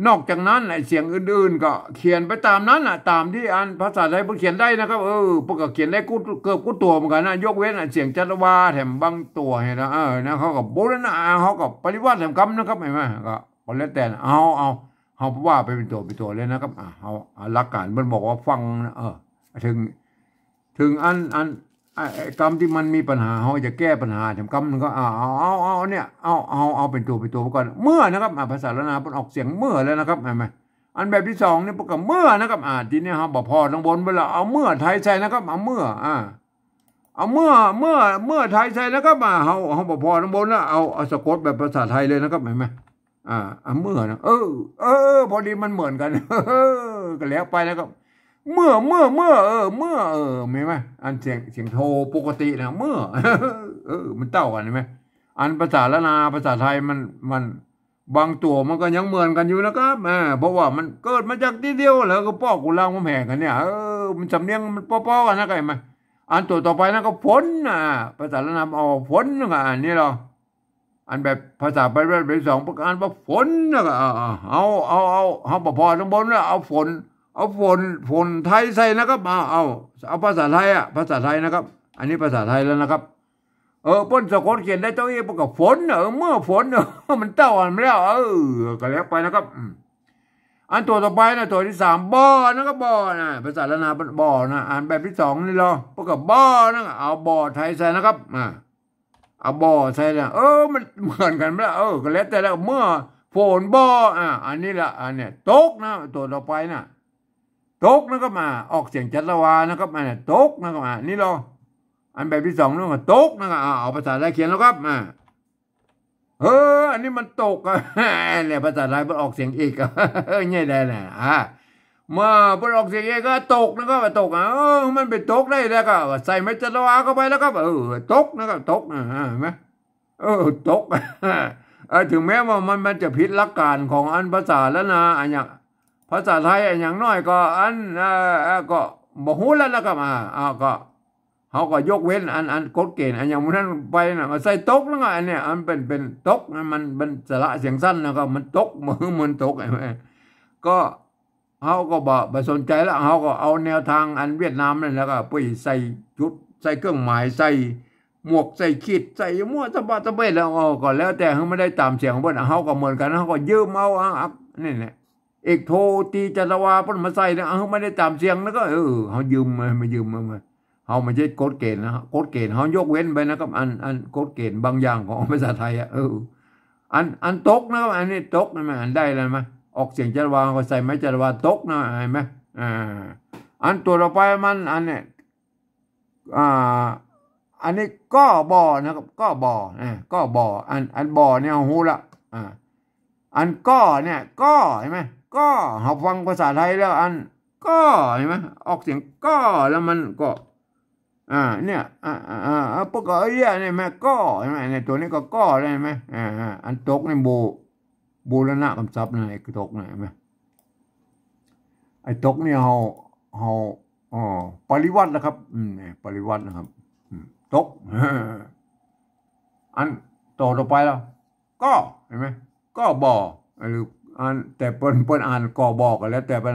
นอกจากนั้นเสียงอื่นๆก็เขียนไปตามนั้นตามที่ภาษาไทยเขียนได้นะครับพวกก็เขียนได้เกือบตัวเหมือนกันนะยกเว้นเสียงจัตวาแถมบางตัวเห็นนะนะเขากับโบราณเขากับปริวัติแถมคำนะครับเห็นไหมก็แล้วแต่เอาว่าไปเป็นตัวเลยนะครับเอาหลักการมันบอกว่าฟังถึงกรรมที่มันมีปัญหาเขาจะแก้ปัญหาแถมกรรมนึงก็เอาเนี่ยเอาเป็นตัวก่อนเมื่อนะครับภาษาละนาเป็นออกเสียงเมื่อแล้วนะครับเห็นไหมอันแบบที่สองนี่พวกกับเมื่อนะครับทีนี้เขาบอกพอทั้งบนเวลาเอาเมื่อไทยใส่นะครับเอาเมื่อไทยใส่นะครับเขาบอกพอทั้งบนแล้วเอาสะกดแบบภาษาไทยเลยนะครับเห็นไหมเมื่อนะพอดีมันเหมือนกันก็แล้วไปนะครับเมื่อมีไหมเสียงโทปกตินะเมื่อมันเต้ากันใช่ไหมภาษาละนาภาษาไทยมันบางตัวมันก็ยังเหมือนกันอยู่นะครับเพราะว่ามันเกิดมาจากที่เดียวแล้วก็ป้อกุลางมันแห่กันเนี่ยมันสำเนียงมันป้อกันนะไงมาตัวต่อไปนะก็ฝนภาษาละนาเอาฝนนะนี่เราแบบภาษาไปเป็นสองประการว่าฝนนะก็เอาพอทั้งบนแล้วเอาฝนไทยใส่นะครับเอาภาษาไทยภาษาไทยนะครับอันนี้ภาษาไทยแล้วนะครับป้นสะกดเขียนได้ตัวเองประกอบฝนเมื่อฝนมันเต้าอันไม่แล้วก็แล้วไปนะครับตัวต่อไปนะตัวที่สามบ่อนะครับบ่อนะภาษาละนาบ่อนะแบบที่สองนี่เราประกอบบ่อนะเอาบ่อไทยใส่นะครับเอาบ่อใส่เนี่ยมันเหมือนกันไม่แล้วก็แล้วแต่แล้วเมื่อฝนบ่ออันนี้ละเนี่ยตกนะตัวต่อไปนะตกนะครับออกเสียงจัตวานะครับตกนะครับนี่เราแบบที่สองนั่นก็ตกนะครับเอาภาษาไทยเขียนแล้วครับอันนี้มันตกเนี่ยภาษาไทยมันออกเสียงอีกง่ายได้นะเมื่อมันออกเสียงเองก็ตกนะครับตกมันเป็นตกได้แล้วก็ใส่ไม้จัตวาเข้าไปแล้วครับตกนะครับตกเห็นไหมตกถึงแม้ว่ามันจะผิดหลักการของภาษาแล้วนะอย่างภาษาไทยอย่างน้อยก็ก็บอกฮู้แล้วนะครับก็เขาก็ยกเว้นกฎเกณฑ์อย่างนั้นไปนะใส่ตกแล้วก็อันเนี้ยเป็นตกมันสระเสียงสั้นนะครับมันตกมันตกก็เขาก็บ่สนใจแล้วเขาก็เอาแนวทางเวียดนามนั่นแล้วก็ไปใส่จุดใส่เครื่องหมายใส่หมวกใส่ขีดใส่มั่วตะบะตะเบ็ดแล้วก็แล้วแต่เขาไม่ได้ตามเสียงเพิ่นเขาก็เหมือนกันเขาก็ยืมเอานี่แหละเอกโทตีจัตวาเพิ่นมาใส่นะเขาไม่ได้ตามเสียงแล้วก็เขายืมมายืมมาเขาไม่ใช่กฎเกณฑ์นะกฎเกณฑ์เขายกเว้นไปนะครับกฎเกณฑ์บางอย่างของภาษาไทยตกนะครับอันนี้ตกนะมันได้แล้วมั้ยออกเสียงจัตวาก็ใส่ไม้จัตวาตกนะเห็นไหมตัวต่อไปมันเนี่ยอันนี้ก็บ่อนะครับก็บ่อก็บ่อบ่อเนี่ยหูละก็เนี่ยก็เห็นไหมก็เขาฟังภาษาไทยแล้วก็เห็นไหมออกเสียงก็แล้วมันก็เนี่ยปกติเนี่ยแม่ก็เห็นไหมเนี่ยตัวนี้ก็ได้ไหมตกในบูรณะคำศัพท์นะไอ้ตกนะเห็นไหมไอ้ตกเนี่ยเขาปริวัตินะครับปริวัตินะครับตกต่อไปแล้วก็เห็นไหมก็บ่อหรือแต่เปิ้นอ่านก็บ่อกันแล้วแต่เป็น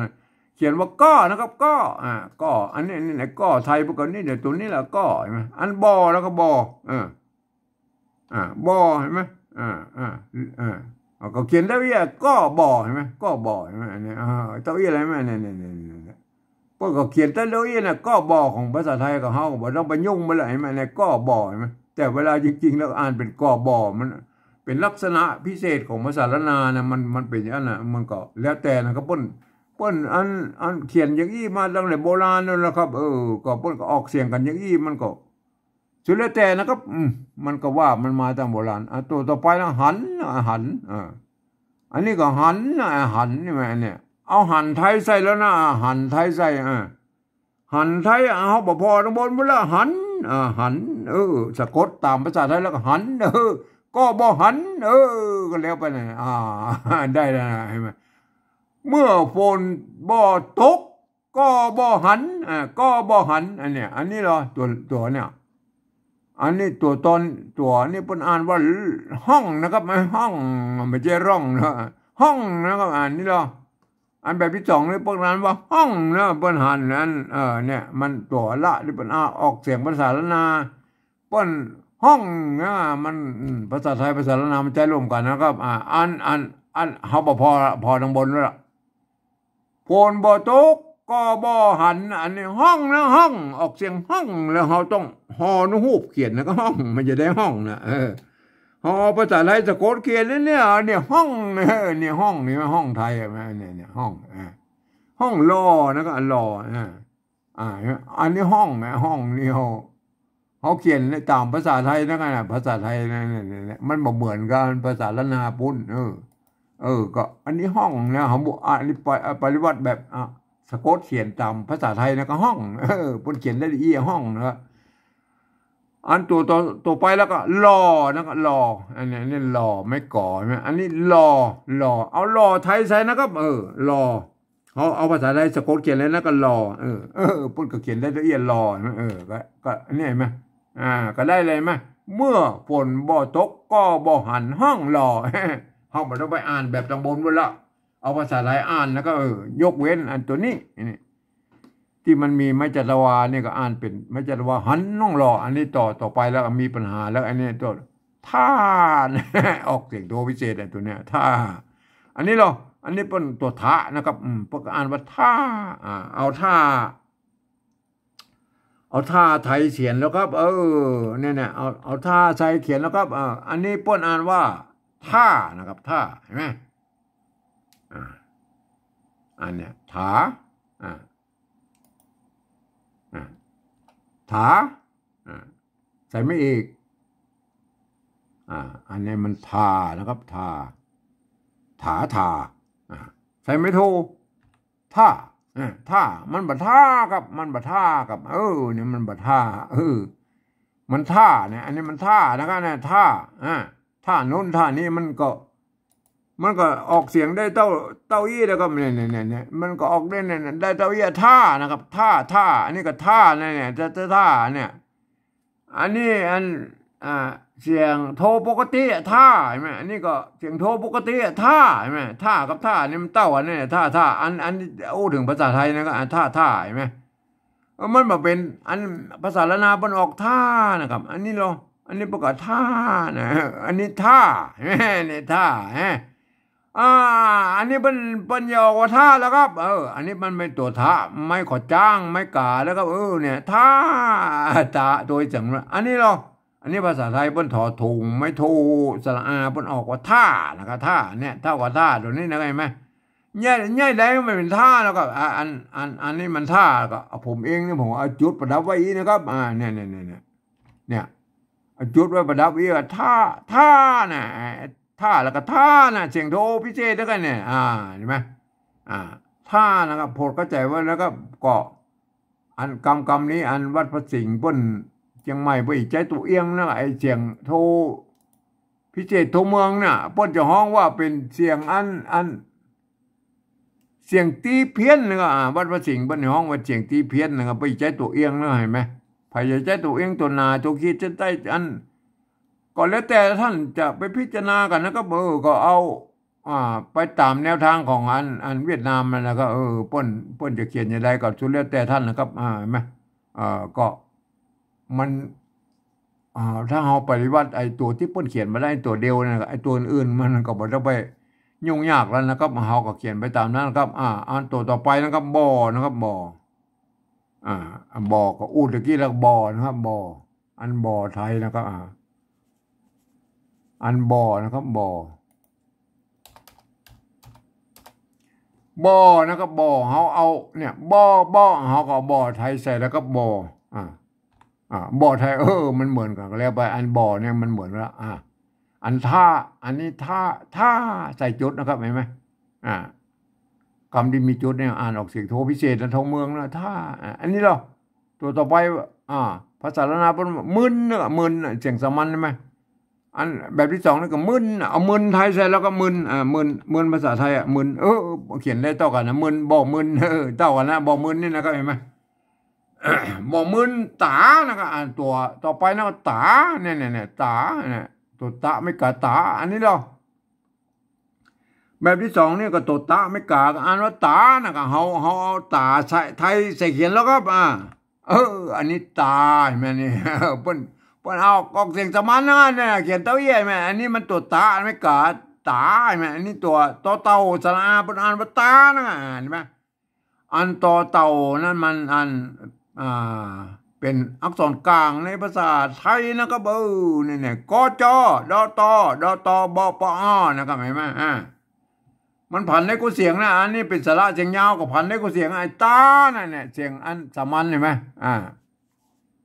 เขียนว่าก็นะครับก็อันนี้ไหนก็ไทยพวกนี้เดี๋ยวตัวนี้แหละก็เห็นไหมบ่อแล้วก็บ่อบ่อเห็นไหมก็เขียนได้ว่าก็บ่อเห็นไหมก็บ่อเห็นไหมเนี่ยตัวอะไรไหมเนี่ยพวกก็เขียนแต่เลยนะก็บ่อของภาษาไทยกับเขาบอกต้องไปยุ่งมาเลยเห็นไหมเนี่ยก็บ่อเห็นไหมแต่เวลาจริงๆแล้วอ่านเป็นก็บ่อมันเป็นลักษณะพิเศษของภาษาละนานะมันเป็นอย่างนั้นนะมันก็แล้วแต่นะครับเปิ้นเขียนอย่างนี้มาตั้งแต่โบราณนั่นแหละครับก็เปิ้นก็ออกเสียงกันอย่างนี้มันก็สุดแล้วแต่นะครับมันก็ว่ามันมาตั้งโบราณตัวต่อไปนะหันอันนี้ก็หันนี่แม่เนี่ย เอาหันไทยใส่แล้วนะหันไทยใส่หันไทยเอาบ่พอทั้งบนพุ่นละหันหันสะกดตามภาษาไทยแล้วก็หันก็บ่หันก็แล้วไปนะได้แล้วนะเห็นไหมเมื่อฝนบ่ตกก็บ่หันก็บ่หันอันนี้เหรอตัวเนี่ยอันนี้ตัวตนตัวนี่เป็นอ่านว่าห้องนะครับไม่ห้องไม่ใช่ร่องนะห้องนะครับอันนี้เหรออันแบบที่สองนี่พวกนั้นว่าห้องนะเปิ้นหันนั้นเนี่ยมันตัวละที่เป็นออกเสียงภาษาละนาเปิ้นห้องนะมันภาษาไทยภาษาละนามันใจรวมกันนะครับอันเฮาบ่พอทางบนแล้วล่ะโพนบ่ตกก็บ่หันอันนี้ห้องนะห้องออกเสียงห้องแล้วเฮาต้องฮอนูฮูบเขียนนะก็ห้องมันจะได้ห้องนะฮอภาษาไทยสะกดเขียนเนี่ยห้องเนี่ยห้องนี่ห้องไทยเนี่ยห้องห้องรอนะก็รออันนี้ห้องนะห้องนี่เขาเขียนตามภาษาไทยนะกันภาษาไทยเนี่ยมันบ่เหมือนกันภาษาละนาปุ่นก็อันนี้ห้องนะเขาบอกอันนี้ปฏิวัติแบบสะกดเขียนตามภาษาไทยนะก็ห้องปุ่นเขียนได้อีห้องนะอันตัวไปแล้วก็รอนะก็รออันนี้รอไม่ก่อใช่ไหมอันนี้รอเอารอไทยใส่นะครับรอเขาเอาภาษาไทยสะกดเขียนเลยนะก็รอปุ่นก็เขียนได้ละเอียดรอก็นี่เห็นไหมก็ได้เลยไหมเมื่อฝนบ่ตกก็บ่หันห้องรอห้องมันต้องไปอ่านแบบตังบนไว้ละเอาภาษาไทยอ่านแล้วก็ยกเว้นอันตัวนี้ที่มันมีไม้จัตวาเนี่ยก็อ่านเป็นไม้จัตวาหันน้องรออันนี้ต่อไปแล้วมีปัญหาแล้วอันนี้ตัวท่าออกเสียงตัวพิเศษไอ้ตัวเนี้ยท่าอันนี้อันนี้เป็นตัวท่านะครับพวกอ่านว่าท่าเอาท่าไทยเขียนแล้วครับเนี่ยเอาท่าไทยเขียนแล้วครับอันนี้ป้นอ่านว่าท่านะครับท่าเห็นไหมอันเนี้ยถาใส่ไม่อีกอันนี้มันทานะครับทาใส่ไม่ถูกท่ามันบัดท่ากับมันบัดท่ากับเนี่ยมันบัดท่ามันท่าเนี่ยอันนี้มันท่านะครับเนี่ยท่าโน้นท่านี้มันก็ออกเสียงได้เต้าอี้แล้วก็เนี่ยมันก็ออกได้เนี่ยได้เต้าอี้ท่านะครับท่าอันนี้ก็ท่าเนี่ยจะท่าเนี่ยอันนี้เสียงโทปกติท่าใช่ไหมอันนี้ก็เสียงโทปกติท่าใช่ไหมท่ากับท่านี่มันเต้าอันนี้ท่าอันถึงภาษาไทยนะก็ท่าใช่ไหมมันมาเป็นอันภาษาละนามันออกท่านะครับอันนี้อันนี้ประกาศท่านะอันนี้ท่าเนี่ยท่าอันนี้เป็นยอกว่าท่าแล้วครับอันนี้มันเป็นตัวท่าไม่ขอจ้างไม่กาแล้วก็เนี่ยท่าตัวจังอันนี้อันนี้ภาษาไทยเปิ้นถอถุงไม่ถูสระอาเปิ้นออกว่าท่านะครับท่าเนี่ยเท่ากับท่าตัวนี้นะเห็นไหมง่ายได้ไม่เป็นท่าแล้วก็อันนี้มันท่าก็ผมเองเนี่ยผมเอาจุดประดับไว้นะครับเนี่ยจุดไว้ประดับไว้ก็ท่าน่ะท่าแล้วก็ท่าน่ะเสียงโทพิเศษแล้วกันเนี่ยเห็นไหมท่านะครับโพดเข้าใจว่าแล้วก็อันกำนี้อันวัดพระสิงห์เปิ้นเชียงใหม่ไปใจตัวเอียงนะไอเสียงโทพิเศษโทเมืองน่ะเปิ้นจะฮ้องว่าเป็นเสียงอันเสียงตีเพี้ยนนะครับวัดพระสิงห์เปิ้นฮ้องว่าเสียงตีเพี้ยนนะครับไปใจตัวเอียงนะเห็นไหมพยายใจตัวเอียงตัวนาตัวคิดจะได้อันก็แล้วแต่ท่านจะไปพิจารณากันนะครับก็เอาไปตามแนวทางของอันเวียดนามนั่นแหละก็เปิ้นจะเขียนอย่างไรก็สุดแล้วแต่ท่านนะครับเห็นไหมก็มันถ้าเราปฏิวัติไอ้ตัวที่เปิ้นเขียนมาได้ตัวเดียวนะไอ้ตัวอื่นมันก็บ่ต้องไปยุ่งยากแล้วนะครับเราก็เขียนไปตามนั้นนะครับอันตัวต่อไปนะครับบ่นะครับบ่ก็อูดตะกี้แล้วบ่นะครับบ่อันบ่ไทยนะครับอันบ่นะครับบ่นะครับบ่เขาเอาเนี่ยบ่เขาก็บ่ไทยใส่แล้วก็บ่บ่ไทยมันเหมือนกันแล้วไปอันบ่เนี่ยมันเหมือนแล้วอันท่าอันนี้ท่าใส่จุดนะครับเห็นไหม คำที่มีจุดเนี่ยอ่านออกเสียงโทพิเศษและโทเมืองนะถ้าอันนี้เหรอตัวต่อไปภาษาละนาเป็นมึนเนี่ยมึนเสียงสามัญใช่ไหมอันแบบที่สองนี่ก็มึนเอามึนไทยใส่แล้วก็มึนมึนภาษาไทยมึนเขียนได้เท่ากันนะมึนบอกมึนเท่ากันนะบอกมึนนี่นะครับเห็นไหมบอกมึนตานะครับอ่านตัวต่อไปนะตาเนี่ยตาเนี่ยตัวตาไม่กะตาอันนี้เหรอแบบที่สองนี่ก็ตัวตาไม่กะอ่านว่าตานะครับเฮาเอาตาใส่ไทยใส่เขียนแล้วก็อันนี้ตาเห็นไหมนี่เปิ้นเอาออกเสียงสมานนะเนี่ยเขียนเต้าเย่ไหมอันนี้มันตัวตาไม่กะตาเห็นไหมอันนี้ตัวต่อเต่าสระอาเปิ้นอ่านว่าตานะเห็นไหมอันต่อเต่านั่นมันอันเป็นอักษรกลางในภาษาไทยนะครับเนี่ยกจดตบปอนะครับเห็นไหมมันผันได้กูเสียงนะอันนี้เป็นสระเสียงยาวกับผันได้กูเสียงไอ้ตาเนี่ยเสียงอันสามัญเห็นไหม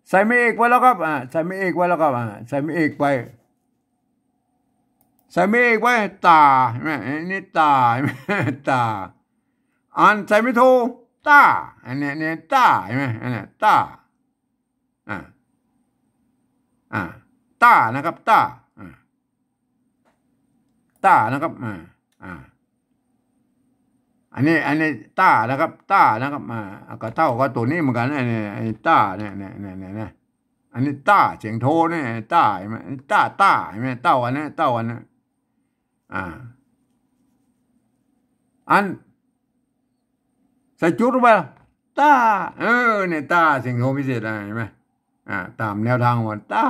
ใส่ไม่เอกไว้แล้วครับใส่ไม่เอกไว้แล้วครับใส่ไม่เอกไปใส่ไม่เอกไว้ตาเห็นไหมนี่ตาเห็นไหมตาอันใส่ไม่โทตาอันนี้ตาเห็นไหมอันนี้ตาตานะครับตานะครับอันนี้ตานะครับตานะครับก็เท่ากับตัวนี้เหมือนกันไอ้ตาเนี่ยอันนี้ตาเสียงโทเนี่ยตาเห็นไหมตาเห็นไหมเต้าอันนี้อันใส่จุดลงไปตาเนี่ยตาเสียงโทพิเศษอะไรเห็นไหมตามแนวทางว่าตา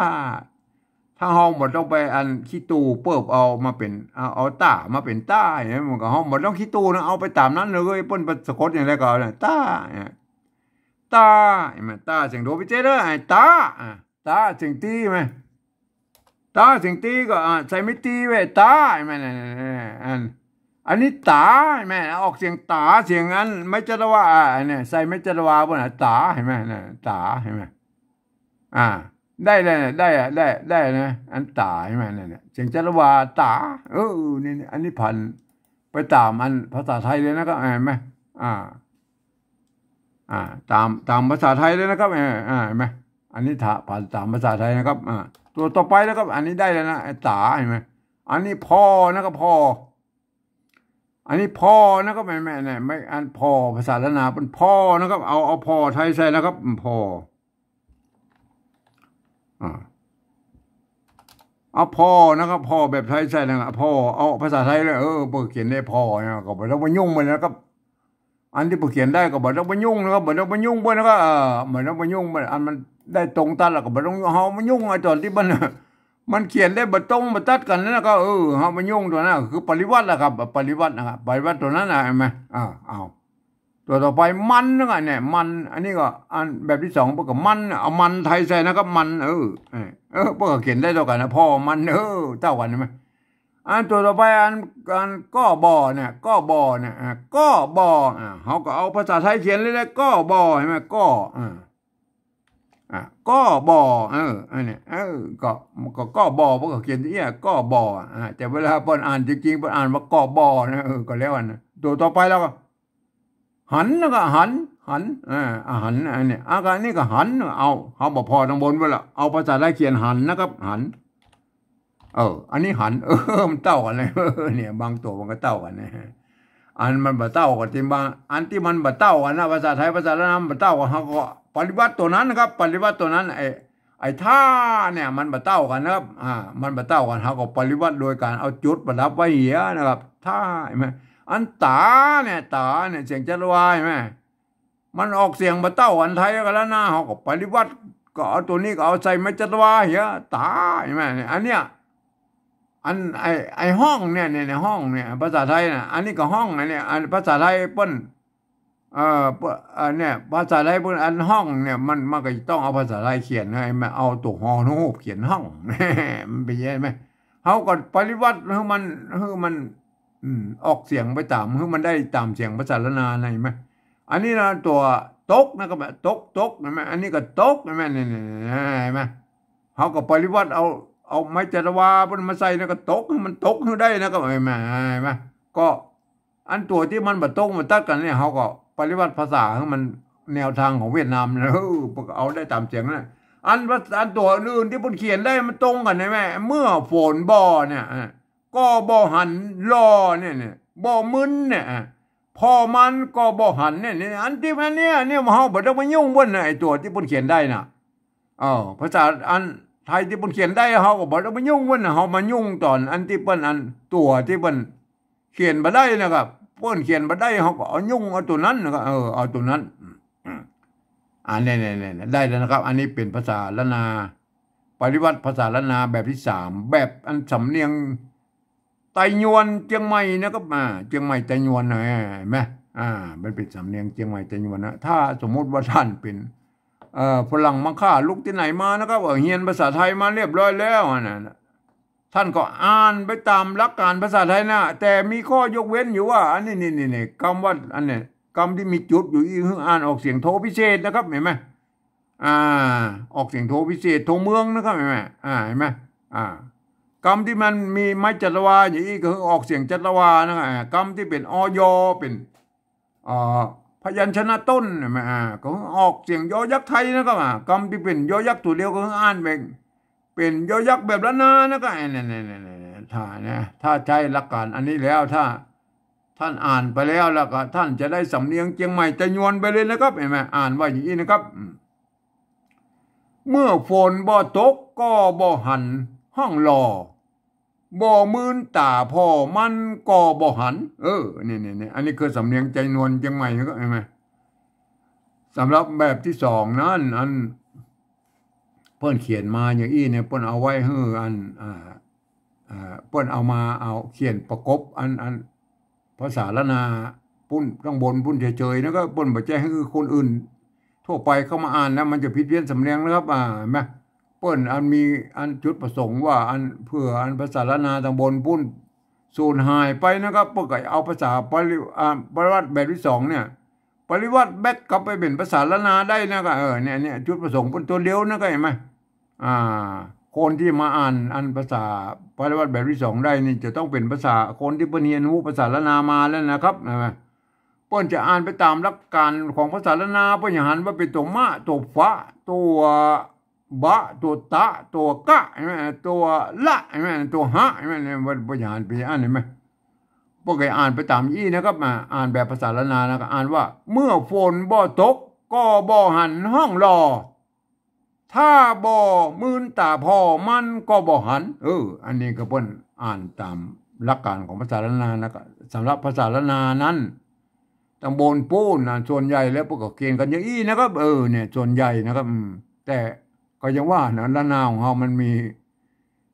ถ้าห้องหมดต้องไปอันขี้ตูเปิบเอามาเป็นเอาตามาเป็นตาอย่างนี้มันก็ห้องหมดต้องขี้ตูนะเอาไปตามนั้นเลยเปิ้นสะกดอย่างไรก็เนี่ยตาเห็นไหมตาเสียงโทพิเศษเลยตาเสียงตีไหมตาเสียงตีก็ใส่ไม่ตีไว้ตาเห็นไหมอันนี้ตาเห็นไหมออกเสียงตาเสียงอันไม่จรวาเนี่ยใส่ไม่จรวาบนตาเห็นไหมตาเห็นไหมได้เลยได้นะอันตาใช่ไหมเนี่ยเสียงจรวาตานี่อันนี้พันไปตามอันภาษาไทยเลยนะครับเห็นไหมตามภาษาไทยเลยนะครับเห็นไหมอันนี้ผ่านตามภาษาไทยนะครับตัวต่อไปแล้วครับอันนี้ได้แล้วนะตาเห็นไหมอันนี้พ่อนะครับพ่ออันนี้พ่อนะครับแม่เนี่ยไม่อันพ่อภาษาละนาเป็นพ่อนะครับเอาพ่อไทยใส่นะครับพ่อเอาพ่อนะครับพ่อแบบไทยใช่นะครับพ่อเอาภาษาไทยเลยเปิดเขียนได้พ่อเนี่ยก็บอกว่ายุ่งไปนะครับอันที่เปิดเขียนได้ก็บอกว่ายุ่งนะครับบอกว่ายุ่งไปนะครับเหมือนว่ายุ่งไปอันมันได้ตรงตัดแล้วก็บอกว่าเฮามันยุ่งไอ้ตอนที่มันเขียนได้บัดตรงบัดตัดกันนั่นก็เฮามันยุ่งตัวนั้นคือปริวัติแหละครับปริวัตินะครับปริวัติตัวนั้นเห็นไหมเอาตัวต่อไปมันนะเนี่ยมันอันนี้ก็อันแบบที่สองพวกกับมันเอามันไทยใส่นะครับมันพวกเขียนได้เท่ากันนะพ่อมันเท่ากันใช่ไหมอันตัวต่อไปอันก็บ่อเนี่ยก็บ่อเขาก็เอาภาษาไทยเขียนเลยนะก็บ่อใช่ไหมก็บ่ออันนี้ก็บ่อพวกเขียนที่เนี่ยก็บ่อแต่เวลาเปิดอ่านจริงๆเปิดอ่านว่าก็บ่อนะก็แล้วกันตัวต่อไปแล้วก็หันแล้วก็หันหันอันนี้อาการนี้ก็หันเขาบอกพอทางบนไว้ละเอาภาษาไทยเขียนหันนะครับหันอันนี้หันมันเต้ากันเลยเนี่ยบางตัวมันก็เต้ากันนะอันมันบ่เต้ากันจริงบางอันที่มันบ่เต้ากันนะภาษาไทยภาษาละนามบ่เต้ากันเขาก็ปฏิวัติตัวนั้นนะครับปฏิวัติตัวนั้นไอ้ท่าเนี่ยมันบ่เต้ากันนะครับมันบ่เต้ากันเขาก็ปฏิวัติโดยการเอาจุดประดับไว้เหียนะครับท่าใช่ไหมอันตาเนี่ยเสียงจรวาใช่ไหมมันออกเสียงบ่เต้าอันไทยกันแล้วนะเขาก็ปฏิวัติก็เอาตัวนี้ก็เอาใส่ไม่จรวาเหียตาใช่ไหมอันเนี้ยอันไอห้องเนี่ยห้องเนี่ยภาษาไทยนะอันนี้ก็ห้องเนี่ยอันภาษาไทยเปิ้นเนี่ยภาษาไทยเปิ้นอันห้องเนี่ยมันก็ต้องเอาภาษาไทยเขียนให้มันเอาตัวฮอนูเขียนห้องมันเป็นยังไงไหมเขาก็ปฏิวัติให้มันออกเสียงไปตามให้มันได้ตามเสียงภาษาละนาไหนไหมอันนี้นะตัวตกนะครับตกใช่ไหมอันนี้ก็ตกใช่ไหมเนี่ยใช่ไหมเขาก็ปฏิวัติเอาไม้จรวาเพิ่นมาใส่แล้วก็ตกให้มันตกให้ได้นะครับเห็นไหมก็ อันตัวที่มันบ่ตรงมันตัดกันเนี่ยเขาก็ปฏิวัติภาษาให้มันแนวทางของเวียดนามแล้วเอาได้ตามเสียงนะอันตัวอื่นที่ผมเขียนได้มันตรงกันใช่ไหมเมื่อฝนบ่เนี่ยก็บ่หันรอเนี่ยบ่มึนเนี่ยพอมันก็บ่หันเนี่ยอันที่มันเนี่ยเฮาบ่ต้องมายุ่งบนไอ้ตัวที่ผมเขียนได้น่ะภาษาอันไทยที่ผมเขียนได้เฮาก็บ่ต้องมายุ่งบนเฮามายุ่งตอนอันที่เปิ้นอันตัวที่เปิ้นเขียนบ่ได้นะครับเปิ้นเขียนบ่ได้เฮาก็เอายุ่งเอาตัวนั้นนะครับเอาตัวนั้นเนี่ยได้แล้วนะครับอันนี้เป็นภาษาละนาปฏิวัติภาษาละนาแบบที่3แบบอันสำเนียงไตยวนเชียงใหม่นะครับเชียงใหม่ไตยวนนะเห็นไหมมันเป็นสำเนียงเชียงใหม่ไตยวนนะถ้าสมมติว่าท่านเป็นฝรั่งมังค่าลูกที่ไหนมานะครับเรียนภาษาไทยมาเรียบร้อยแล้วนะท่านก็อ่านไปตามหลักการภาษาไทยนะแต่มีข้อยกเว้นอยู่ว่าอันนี้คำว่าอันนี้คำที่มีจุดอยู่อีกอ่านออกเสียงโทพิเศษนะครับเห็นไหมออกเสียงโทพิเศษโทเมืองนะครับเห็นไหมเห็นไหมคำที่มันมีไม้จัตวาอย่างนี้ก็คือออกเสียงจัตวานะครับคำที่เป็นอยเป็นพยัญชนะต้นเห็นไหมก็ออกเสียงยอยักษ์ไทยนะครับคำที่เป็นยอยักษ์ตัวเดียวก็อ่านเป็นยอยักษ์แบบละนานะครับถ้าใช้หลักการอันนี้แล้วถ้าท่านอ่านไปแล้วก็ท่านจะได้สำเนียงเชียงใหม่ไตยวนไปเลยนะครับเห็นไหมอ่านว่าอย่างนี้นะครับเมื่อฝนบ่ตกก็บ่หันห้องรอบ่มื่นตาพ่อมันก็บ่หันนี่อันนี้คือสำเนียงไตยวนเชียงใหม่นะครับเห็นไหมสำหรับแบบที่2นั้นอันเพิ่นเขียนมาอย่างนี้เนี่ยเพิ่นเอาไว้ให้เพิ่นเอาเขียนประกบอันภาษาละนาปุ้นข้างบนปุ้นเฉยๆนะครับปุ้นบ่ใจให้คนอื่นทั่วไปเข้ามาอ่านแล้วมันจะผิดเพี้ยนสำเนียงนะครับเห็นไหมปุ้นมีจุดประสงค์ว่าเพื่อภาษาละนาทางบนปุ้นสูญหายไปนะครับเพื่อเอาภาษาปริวัติแบบที่2เนี่ยปริวัติแบกกลับไปเป็นภาษาละนาได้นะครับเนี่ยจุดประสงค์ปุ้นตัวเดียวนะครับเห็นไหมคนที่มาอ่านภาษาปริวัติแบบที่2ได้นี่จะต้องเป็นภาษาคนที่เรียนรู้ภาษาละนามาแล้วนะครับเปิ้นจะอ่านไปตามหลักการของภาษาละนาเปิ้นอย่าหันว่าเป็นตัวมะตัวฟะตัวบะตัวตะตัวกะใช่ไหมตัวละใช่ไหมตัวหะใช่ไหมเนี่ยเปิ้นอย่าหันไปอ่านเห็นไหมพวกไอ้อ่านไปตามอี้นะครับอ่านแบบภาษาละนานะก็อ่านว่าเมื่อฝนบ่ตกก็บ่หันห้องรอถ้าบ่มื่นตาพ่อมันก็บ่หันอันนี้ก็เพิ่นอ่านตามหลักการของภาษาละนานะครับสำหรับภาษาละนานั้นตำบลปูนส่วนใหญ่แล้วพวกก็เขียนกันอย่างนี้นะครับเนี่ยส่วนใหญ่นะครับแต่ก็ยังว่านะละนาของเฮามันมี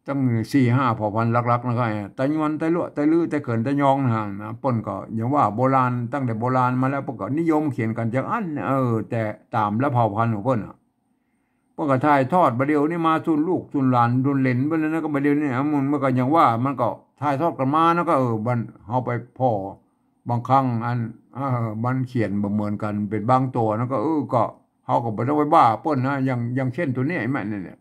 ตั้ง 4-5 เผ่าพันธุ์หลักๆนะครับไตยวนไตลั่วไตลื้อไตเขินไตยองนะเปิ้นก็ยังว่าโบราณตั้งแต่โบราณมาแล้วพวกก็นิยมเขียนกันจังอันแต่ตามละเผ่าพันธุ์ของเพิ่นพวกก็ถ่ายทอดบัดเดี๋ยวนี้มาสู่ลูกสู่หลานรุ่นเหลนเบิ่นนะก็บัดเดี๋ยวนี้มันก็ยังว่ามันก็ถ่ายทอดกันมานะก็บันเฮาไปพ้อบางครั้งมันเขียนบ่เหมือนกันเป็นบางตัวนะก็ก็เฮาก็บ่ต้องไปบ้าเปิ้นนะอย่างเช่นตัวนี้ไอ้แม่เนี่ย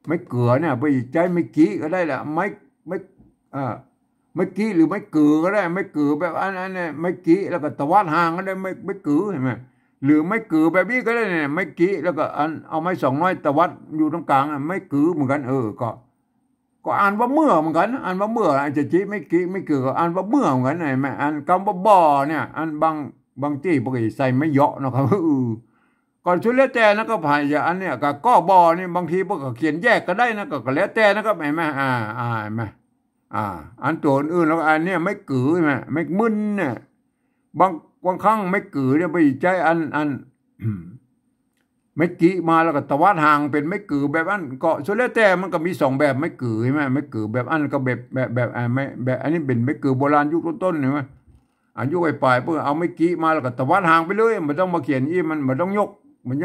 ไม่เกลือเนี่ยไปใจไม่กี้ก็ได้แหละไม่กี้หรือไม่เกลือก็ได้ไม่เกลือแบบอันเนี่ยไม่กี้แล้วก็ตะวัดห่างก็ได้ไม่เกลือเห็นมั้ยหรือไม่กือแบบนี้ก็ได้เนี่ยไม่กี้แล้วก็เอาไม้200ตะวัดอยู่ตรงกลางไม่กือเหมือนกันก็อ่านว่าเมื่อเหมือนกันอ่านว่าเมื่อจะจี้ไม่กี้ไม่กือก็อ่านว่าเมื่อเหมือนกันไหมอ่านคำว่าบ่อเนี่ยอันบางที่ปกติใส่ไม่เยาะนะครับก่อนชุดแล้วแต่นะก็ผ่านอย่างอันเนี้ยก็บ่อนี่บางทีพวกก็เขียนแยกก็ได้นะก็แล้วแต่นะครับเห็นไหมเห็นไหมอันตัวอื่นแล้วอันเนี้ยไม่กือใช่ไหมไม่มึนเนี่ยบางครั้งไม่กือเนี่ยไปใจอันไม่กี้มาแล้วก็ตะวัดห่างเป็นไม่กือแบบอันก็ส่วนแล้วแต่มันก็มี2แบบไม่กือใช่ไหมไม่กือแบบอันก็แบบไม่แบบอันนี้เป็นไม่กือโบราณยุคต้นๆใช่ไหมอายุปลายเพื่อเอาไม่กี้มาแล้วก็ตะวัดห่างไปเลยมันต้องมาเขียนมันต้องยกมัน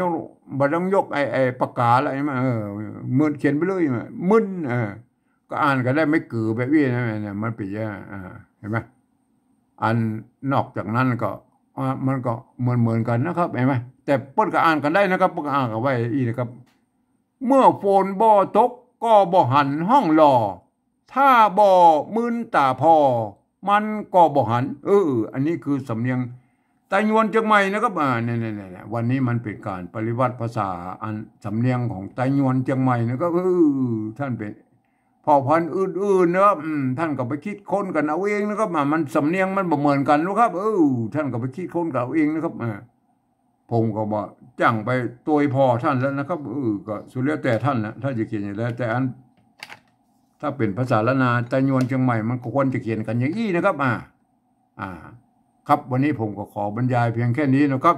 ต้องยกไอ้ปากกาอะไรมามึนเขียนไปเลยมึนก็อ่านก็ได้ไม่กือแบบนี้นะเนี่ยมันเป็นอย่างเห็นไหมอันนอกจากนั้นก็มันก็เหมือนกันนะครับเห็นไหมแต่เปิ้นก็อ่านกันได้นะครับเปิ้นก็อ่านกันไว้อีนะครับเมื่อฝนบ่ตกก็บ่หันห้องรอถ้าบ่มื่นตาพอ มันก็บ่หันอันนี้คือสำเนียงไต้หวันเชียงใหม่นะครับเนี่ยวันนี้มันเป็นการปริวัติภาษาอันสำเนียงของไต้หวันเชียงใหม่นะครับท่านเป็นเผ่าพันธุ์อื่นๆนะครับท่านก็ไปคิดค้นกันเอาเองนะครับมันสำเนียงมันบ่เหมือนกันนะครับท่านก็ไปคิดค้นกันเอาเองนะครับผมก็บอกจ้างไปตัวพอท่านแล้วนะครับก็สุดแล้วแต่ท่านนะถ้าจะเขียนอย่างไรแต่อันถ้าเป็นภาษาละนาไต้หวันเชียงใหม่มันก็ควรจะเขียนกันอย่างนี้นะครับครับวันนี้ผมก็ขอบรรยายเพียงแค่นี้นะครับ